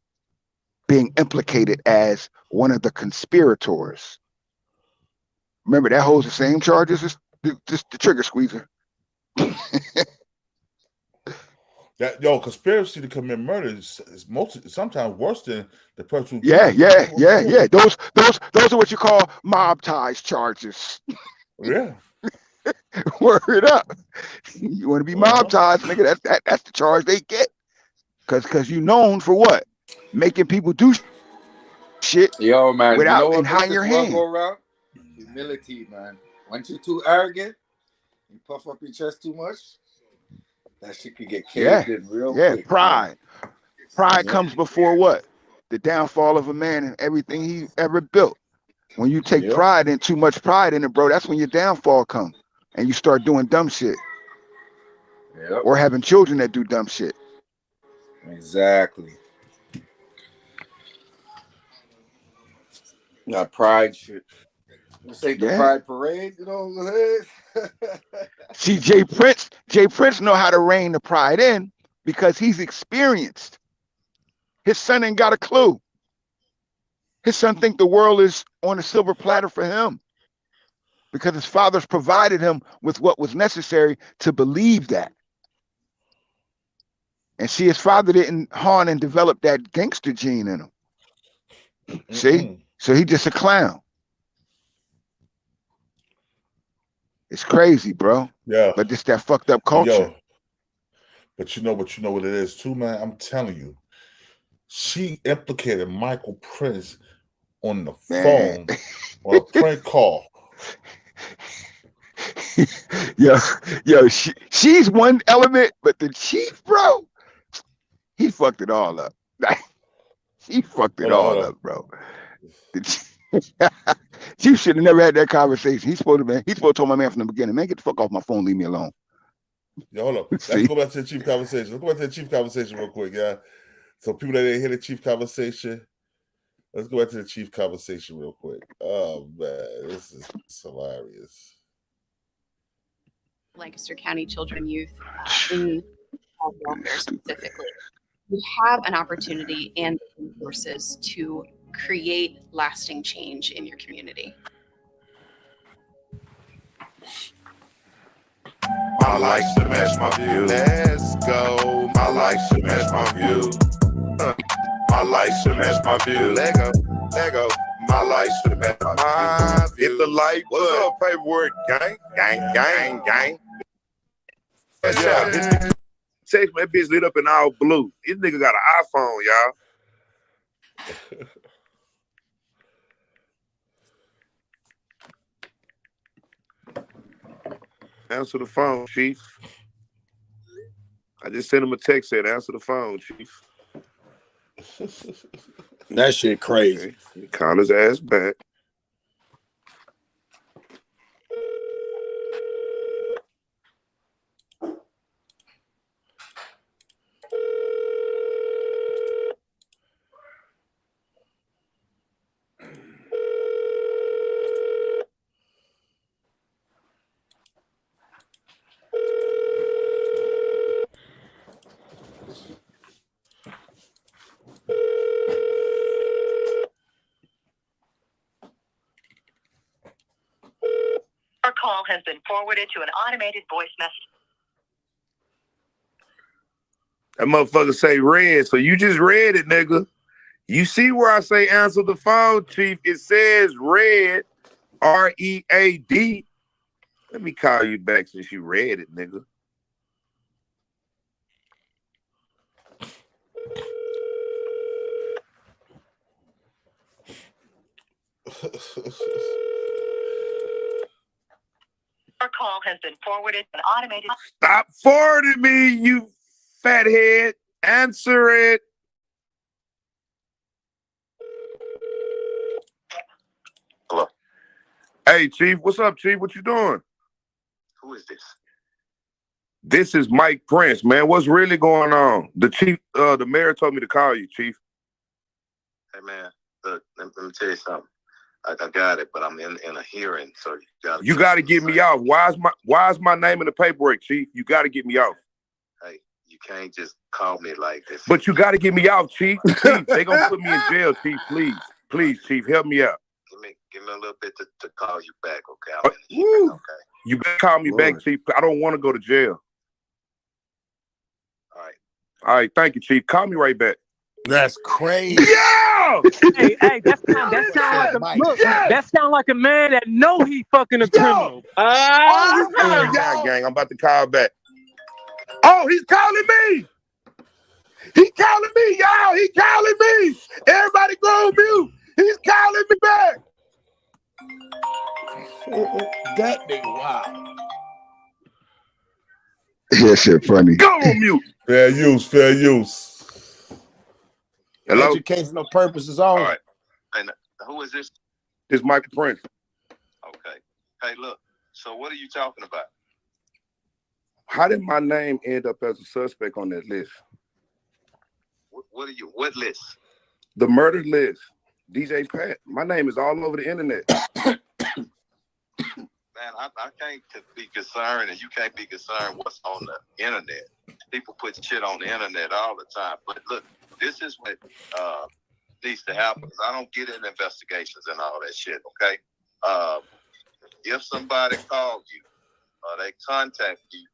being implicated as one of the conspirators. Remember, that holds the same charges as the trigger squeezer. Conspiracy to commit murder is sometimes worse than the person. Yeah. Those are what you call mob ties charges. Yeah. Word up. You want to be mob ties, nigga? That's the charge they get. Cause you known for what? Making people do shit. Yo, man, without and hiding your hand. Go around? Humility, man. Once you're too arrogant, you puff up your chest too much. That shit could get Yeah, caved in real yeah. quick. Pride. Pride Yeah. comes before what? The downfall of a man and everything he ever built. When you take pride in too much pride in it, bro, that's when your downfall come, and you start doing dumb shit, or having children that do dumb shit. Exactly. Got pride shit. This ain't the pride parade, you know what I'm saying? See, Jay Prince know how to rein the pride in because he's experienced. His son ain't got a clue. His son think the world is on a silver platter for him because his father's provided him with what was necessary to believe that. And see, his father didn't hone and develop that gangster gene in him. See? So he just a clown. It's crazy, bro. Yeah. But it's that fucked up culture. But you know what it is too, man. I'm telling you, she implicated Michael Prince on the phone on a prank call. Yo, she's one element, but the chief, bro, he fucked it all up. He fucked it all up, bro. Chief should have never had that conversation. He's supposed to tell my man from the beginning, man, get the fuck off my phone, leave me alone. Yo, hold up. Let's go back to the chief conversation. Let's go back to the chief conversation real quick, yeah. So people that didn't hear the chief conversation, let's go back to the chief conversation real quick. Oh man, this is hilarious. Lancaster County Children and Youth in child welfare specifically. We have an opportunity and resources to create lasting change in your community. My likes to match my view. Let's go. My likes to match my view. My likes to match my view. Lego. My likes to match my view. Hit the light. What's up, paperwork? Gang. Yeah. Text my bitch lit up in all blue. This nigga got an iPhone, y'all. Answer the phone, Chief. I just sent him a text said, answer the phone, Chief. That shit crazy. Okay. He called his ass back. Your call has been forwarded to an automated voice message. That motherfucker say red, so you just read it, nigga. You see where I say answer the phone, Chief? It says red, R-E-A-D. Let me call you back since you read it, nigga. Your call has been forwarded to an automated. Stop forwarding me, you fathead. Answer it. Hello. Hey, Chief. What's up, Chief? What you doing? Who is this? This is Mike Prince, man. What's really going on? The chief, the mayor told me to call you, Chief. Hey man, look, let me tell you something. I got it, but I'm in a hearing, so you gotta get me off. Why is my name in the paperwork, Chief? You gotta get me off. Hey, you can't just call me like this. But you gotta get me off, Chief. Chief, they gonna put me in jail, Chief. Please, Chief, help me out. Give me a little bit to call you back, okay? I'm in the hearing, okay? You better call me back, Chief. I don't want to go to jail. All right, thank you, Chief. Call me right back. That's crazy. Yeah! Hey, that sound like a man that know he fucking a criminal. Gang, I'm about to call back. Oh, he's calling me. He calling me, y'all. He calling me. Everybody go on mute. He's calling me back. That nigga, wow. Yeah, shit funny. Go on mute. Fair use, fair use. Hello? Educational purposes only. All right. And who is this? This Michael Prince. Okay. Hey, look. So what are you talking about? How did my name end up as a suspect on that list? What list? The murder list. DJ Pat. My name is all over the internet. Man, I can't be concerned, and you can't be concerned what's on the internet. People put shit on the internet all the time. But look, this is what needs to happen. I don't get in investigations and all that shit, okay? If somebody calls you or they contact you,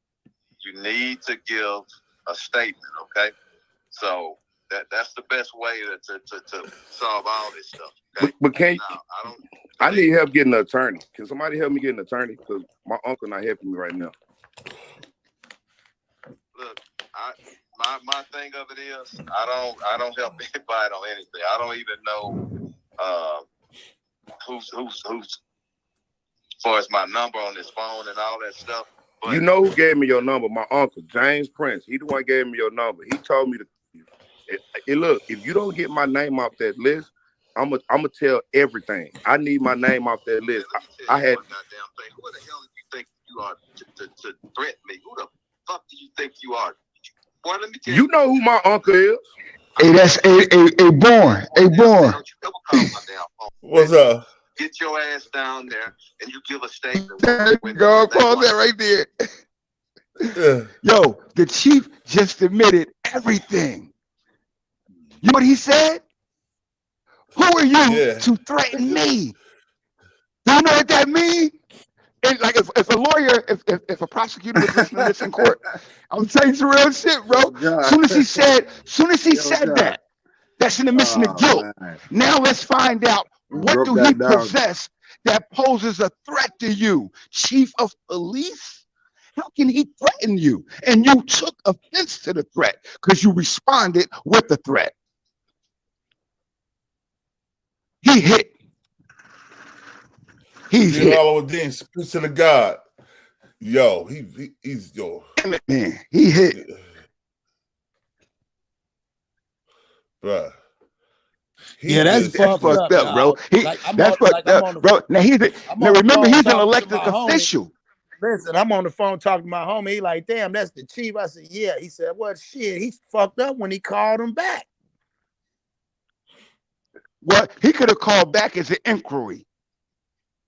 you need to give a statement, okay? So that's the best way to solve all this stuff, okay? But can't now, I need help getting an attorney. Can somebody help me get an attorney? Because my uncle not helping me right now. Look, my thing of it is I don't help anybody on anything. I don't even know who's as far as my number on this phone and all that stuff. But You know who gave me your number? My uncle, James Prince. He the one gave me your number. He told me to look, if you don't get my name off that list, I'm gonna tell everything. I need my name off that list. I had one goddamn thing. Who the hell do you think you are to threaten me? Who the fuck do you think you are? Boy, let me tell you know who my uncle is. Hey, that's a born. What's up? Get your ass down there and you give a statement. There you go. Pause that right there. Yo, the chief just admitted everything. You know what he said? Who are you to threaten me? Do you know what that means? And like, if a lawyer, if a prosecutor was listening to this in court, I'm telling you some real shit, bro. Soon as he said that, that's an admission of guilt. Man. Now let's find out what Broke do that he down. possess that poses a threat to you, chief of police? How can he threaten you? And you took offense to the threat because you responded with the threat. He hit. He's hit. Aladdin, speak to the God. Yo, he's yo. Man, he hit. Bruh. Yeah, that's fucked up, bro. That's fucked up, bro. Now remember, he's an elected official. Listen, I'm on the phone talking to my homie. He like, damn, that's the chief. I said, yeah. He said, what shit? He's fucked up when he called him back. Well, he could have called back as an inquiry.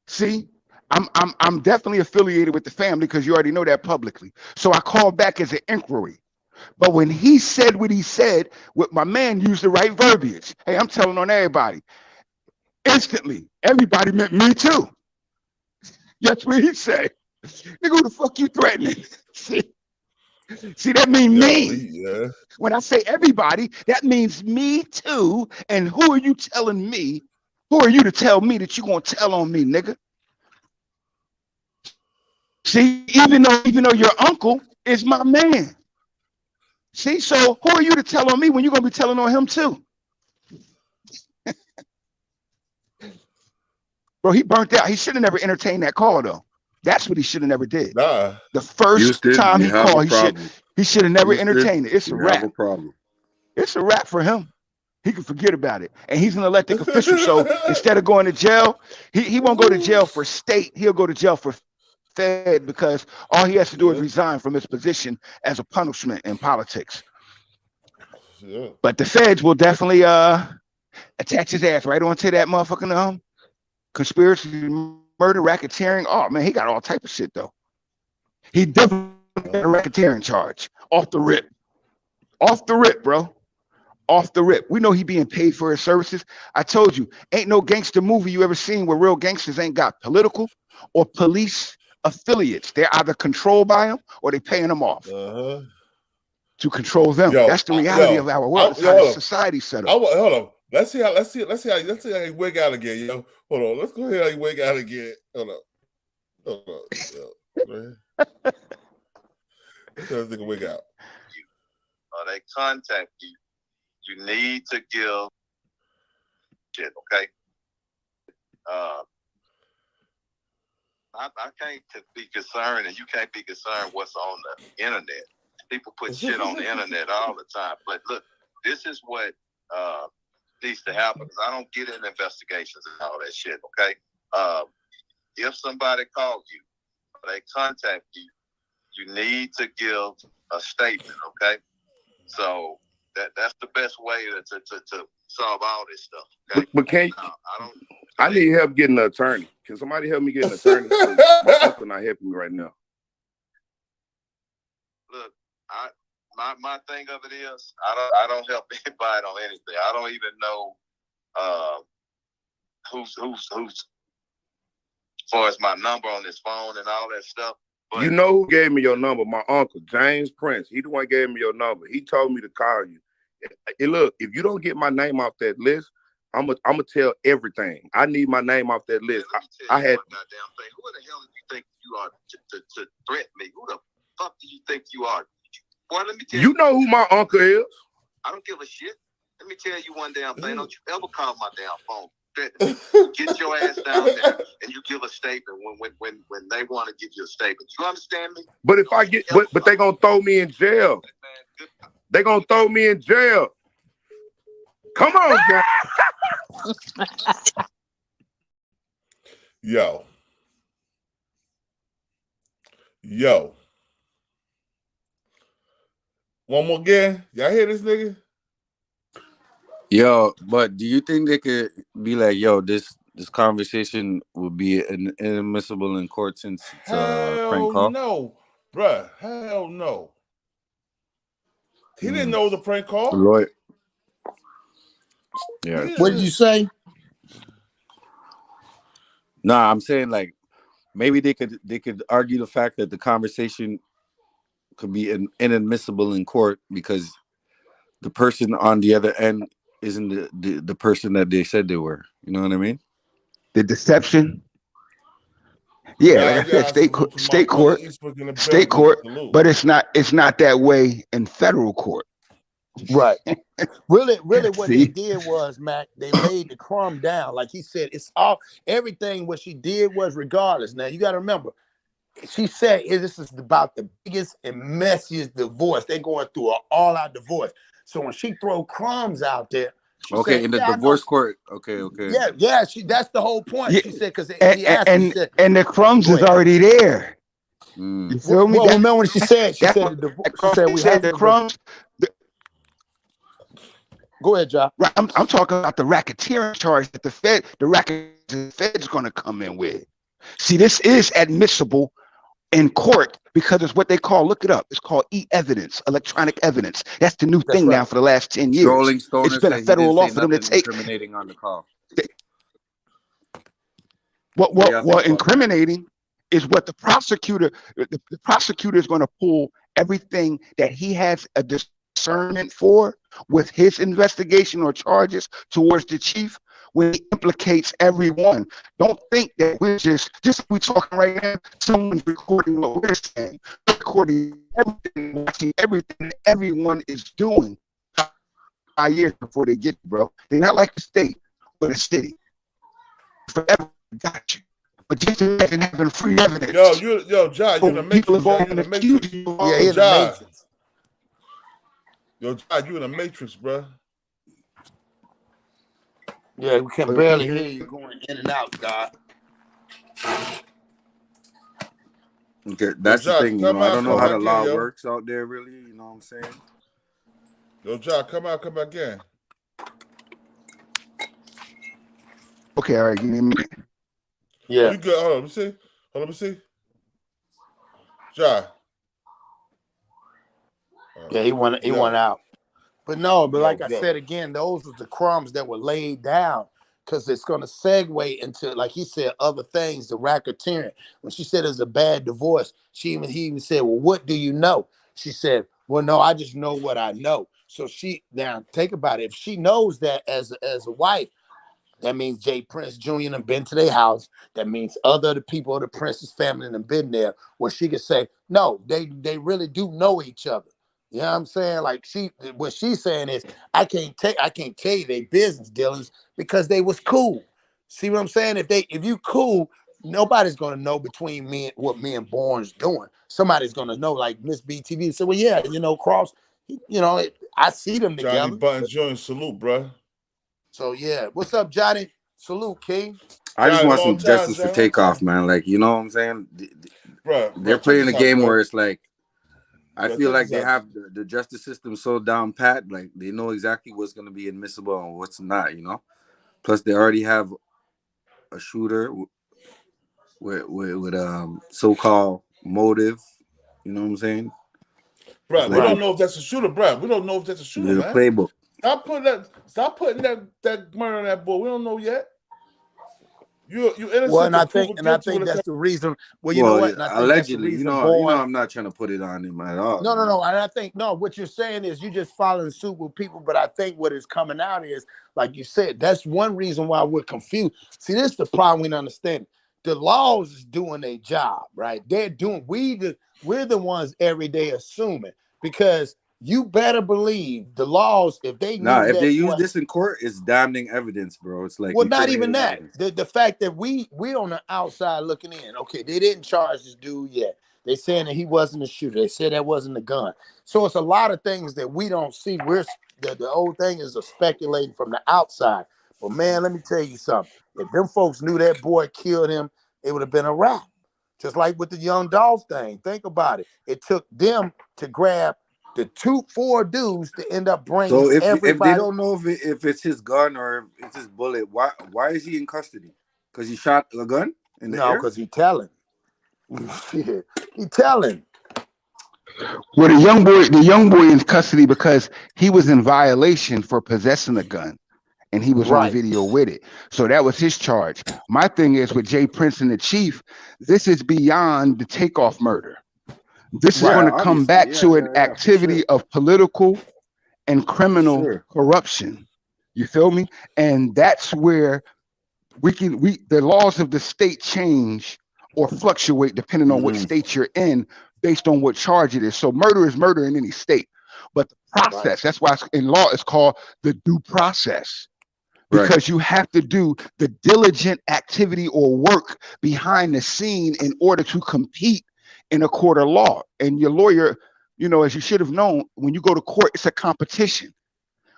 See, I'm definitely affiliated with the family because you already know that publicly. So I called back as an inquiry. But when he said what he said, with my man used the right verbiage. Hey, I'm telling on everybody. Instantly, everybody meant me too. That's what he said. Nigga, who the fuck you threatening? See, that means me. When I say everybody, that means me too. And who are you telling me? Who are you to tell me that you gonna tell on me, nigga? See, even though your uncle is my man. See, so who are you to tell on me when you're gonna be telling on him too? Bro, he burnt out. He should have never entertained that call though. That's what he should have never did. Nah. The first time he called, he should have never entertained it. It's a wrap. It's a wrap for him. He can forget about it. And he's an elected official. So instead of going to jail, he won't go to jail for state. He'll go to jail for Fed because all he has to do is resign from his position as a punishment in politics. But the feds will definitely attach his ass right onto that motherfucking conspiracy, murder, racketeering. Oh man, he got all type of shit though. He definitely got a racketeering charge off the rip. Off the rip, bro. Off the rip. We know he being paid for his services. I told you, ain't no gangster movie you ever seen where real gangsters ain't got political or police affiliates. They're either controlled by them or they paying them off to control them. That's the reality of our world. That's how the society set up. Hold on. Let's see how he wig out again, yo. Hold on. Let's go ahead and wig out again. Hold on. Yo. Let's have this nigga wig out. Or they contact you, you need to give shit, okay? I can't be concerned, and you can't be concerned what's on the internet. People put shit on the internet all the time. But look, this is what needs to happen. I don't get in investigations and all that shit, okay? If somebody calls you, or they contact you, you need to give a statement, okay? So that's the best way to solve all this stuff, okay? But can't I need help getting an attorney. Can somebody help me get an attorney? My uncle not helping me right now. Look, my thing of it is I don't help anybody on anything. I don't even know who's as far as my number on this phone and all that stuff. But You know who gave me your number? My uncle, James Prince. He the one gave me your number. He told me to call you. Hey, look, if you don't get my name off that list, I'm gonna tell everything. I need my name off that list. I had one goddamn thing. Who the hell do you think you are to threaten me? Who the fuck do you think you are? Boy, let me tell you know who my uncle is. I don't give a shit. Let me tell you one damn thing. Don't you ever call my damn phone. Threaten me. Get your ass down there and you give a statement when they want to give you a statement. You understand me? But if I get, but they gonna throw me in jail. They gonna throw me in jail. Come on, guys. Yo. One more again. Y'all hear this nigga? Yo, but do you think they could be like, yo, this conversation would be inadmissible in court since it's a prank call? Hell no, bruh. Hell no. He didn't know it was a prank call. Lawyer. Yeah. What did you say? Nah, I'm saying like maybe they could argue the fact that the conversation could be inadmissible in court because the person on the other end isn't the person that they said they were. You know what I mean? The deception. Yeah, like I said, state court, but it's not that way in federal court. Right. Really what they See? did was, Mac, they laid the crumb down. Like he said, it's all everything what she did was regardless. Now you gotta remember, she said this is about the biggest and messiest divorce. They're going through an all-out divorce. So when she throw crumbs out there, she Okay, said, in the yeah, divorce court. Okay. Yeah, that's the whole point. Yeah, She said, because he asked me, she said, and the crumbs go is ahead. already there. You feel me? Well, remember when she said That's the what- divorce, she said we have the to crumbs. Go ahead, John. Right, I'm talking about the racketeering charge that the Fed's going to come in with. See, this is admissible in court because it's what they call, look it up, it's called e-evidence, electronic evidence. That's the new thing now for the last 10 years. Rolling Stoner It's been a said he federal didn't law say for them to nothing take. incriminating on the call. What incriminating is what the prosecutor is going to pull everything that he has a discernment for with his investigation or charges towards the chief when he implicates everyone. Don't think that we're just we talking right now, someone's recording what we're saying, recording everything, watching everything that everyone is doing 5 years before they get you, bro. They're not like a state, but a city. Forever got you. But just imagine having free evidence. Yo, John, you're in the matrix. You're in the matrix. Yeah, he's in the matrix. Yo, John, you in the matrix, bro. Yeah, we can barely hear you going in and out, God. Okay, that's the thing. I don't know how the law yo. works out there, really. You know what I'm saying? Yo, John, come back in. Okay, all right, give me a minute. Yeah. Oh, you good? Hold on, let me see. John. Yeah, he went out. But like I said again, those was the crumbs that were laid down because it's going to segue into, like he said, other things, the racketeering. When she said it's a bad divorce, he even said, well, what do you know? She said, well, no, I just know what I know. So now think about it. If she knows that as a wife, that means Jay Prince Jr. have been to their house. That means other people of the Prince's family have been there. Where she could say, no, they really do know each other. You know what I'm saying? Like what she's saying is, I can't tell you their business dealings because they was cool. See what I'm saying? If you cool, nobody's gonna know between me and what me and Bourne's doing. Somebody's gonna know, like Miss BTV. So, well, yeah, you know, Cross. You know, I see them Johnny together. Button Jr. Salute, bro. So yeah, what's up, Johnny? Salute, King. I just Johnny, want long some time, justice for Johnny, long Takeoff, time. man. Like, you know what I'm saying? Bro, They're check playing this a out, game bro. where it's like, I Yo, feel check like this they out. have the justice system so down pat, like they know exactly what's going to be admissible and what's not, you know? Plus, they already have a shooter with so-called motive, you know what I'm saying? Bro, we Like don't know if that's a shooter, bro. We don't know if that's a shooter, the man. playbook. Stop putting that murder on that boy. We don't know yet. You innocent Well, and to I prove think guilty with that's a the reason. Well, you know Well, what? And I think that's the allegedly, reason, you know, boy. I'm not trying to put it on him at all. No. And I think what you're saying is you just following suit with people. But I think what is coming out is, like you said, that's one reason why we're confused. See, this is the problem we don't understand. The laws is doing their job, right? They're doing. We're the ones every day assuming, because you better believe the laws. If they Nah, knew if that they use boy. this in court, it's damning evidence, bro. It's like Well, not even incriminating that. evidence. The fact that we on the outside looking in. Okay, they didn't charge this dude yet. They saying that he wasn't a shooter. They said that wasn't a gun. So it's a lot of things that we don't see. The whole thing is a speculating from the outside. But man, let me tell you something. If them folks knew that boy killed him, it would have been a wrap. Just like with the Young Dolph thing. Think about it. It took them to grab the 4 dudes to end up bringing So if they everybody. don't know if it's his gun or if it's his bullet, why is he in custody? Because he shot a gun in the No, air? because he telling. He telling. Well, the young boy in custody because he was in violation for possessing a gun, and he was on Right. video with it. So that was his charge. My thing is with Jay Prince and the Chief, this is beyond the Takeoff murder. This is going to come back to an activity of political and criminal corruption. You feel me? And that's where the laws of the state change or fluctuate depending on what state you're in based on what charge it is. So murder is murder in any state. But the process, that's why in law it's called the due process. Because you have to do the diligent activity or work behind the scene in order to compete in a court of law. And your lawyer, you know, as you should have known, when you go to court, it's a competition.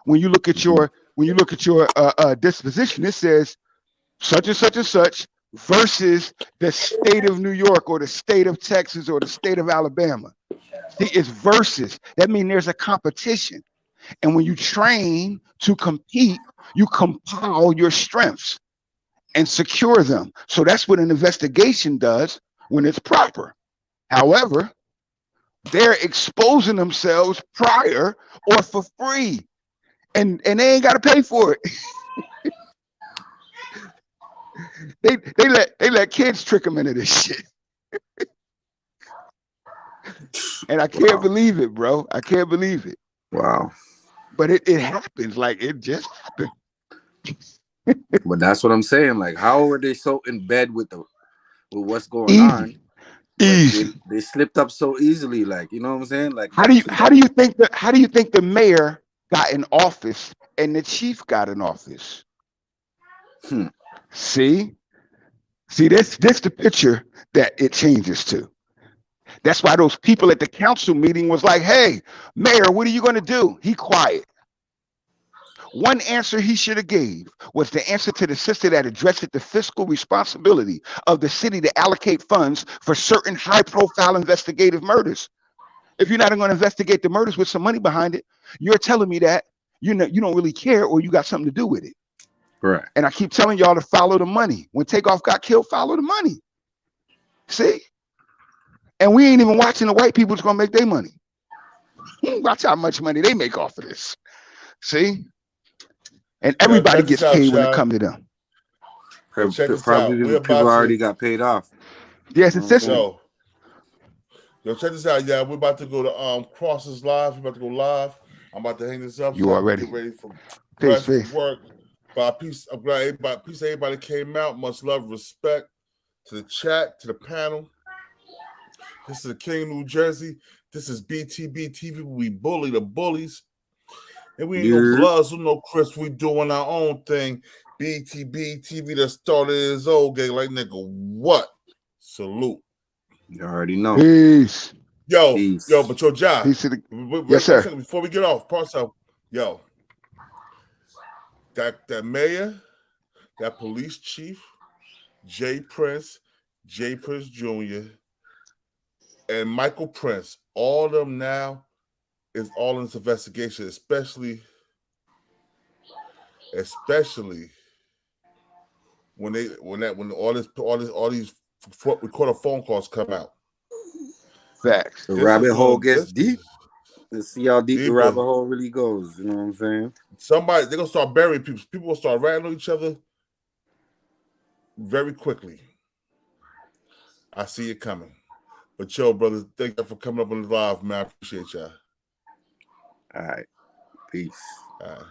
When you look at your disposition, it says such and such and such versus the state of New York or the state of Texas or the state of Alabama. See, it's versus. That means there's a competition. And when you train to compete, you compile your strengths and secure them. So that's what an investigation does when it's proper. However, they're exposing themselves prior or for free. And they ain't got to pay for it. They let kids trick them into this shit. And I can't believe it, bro. I can't believe it. Wow. But it happens. Like, it just happened. But that's what I'm saying. Like, how are they so in bed with what's going on? Easy. They slipped up so easily. Like, you know what I'm saying? Like, how do you think the mayor got in office and the chief got in office? See, this the picture that it changes to. That's why those people at the council meeting was like, "Hey, mayor, what are you going to do?" He quiet. One answer he should have gave was the answer to the sister that addressed the fiscal responsibility of the city to allocate funds for certain high-profile investigative murders. If you're not going to investigate the murders with some money behind it, you're telling me that you don't really care or you got something to do with it. Right. And I keep telling y'all to follow the money. When Takeoff got killed, follow the money. See? And we ain't even watching the white people that's going to make their money. Watch how much money they make off of this. See? And everybody gets paid when it comes to them. Probably people already got paid off. Yes, it's this. Yo, check this out, yeah. We're about to go to Crosses Live. We're about to go live. I'm about to hang this up. You already get ready for peace. work. But peace, I'm glad everybody came out. Much love, respect to the chat, to the panel. This is the King of New Jersey. This is BTBTV. We bully the bullies. And we ain't no Bloods, we no Crips. We doing our own thing. BTBTV that started his old gang. Like, nigga, what? Salute. You already know. Peace. Yo, Peace. but your job. Peace to the. Wait Yes, sir. before we get off, parts of yo, that mayor, that police chief, J Prince Jr., and Michael Prince, all of them now is all in this investigation, especially when all these recorded phone calls come out. Facts. The rabbit hole gets deep. Let's see how deep the rabbit hole really goes. You know what I'm saying? They're gonna start burying people. People will start ratting on each other very quickly. I see it coming. But yo, brothers, thank you for coming up on the live, man. I appreciate y'all. All right. Peace. All right.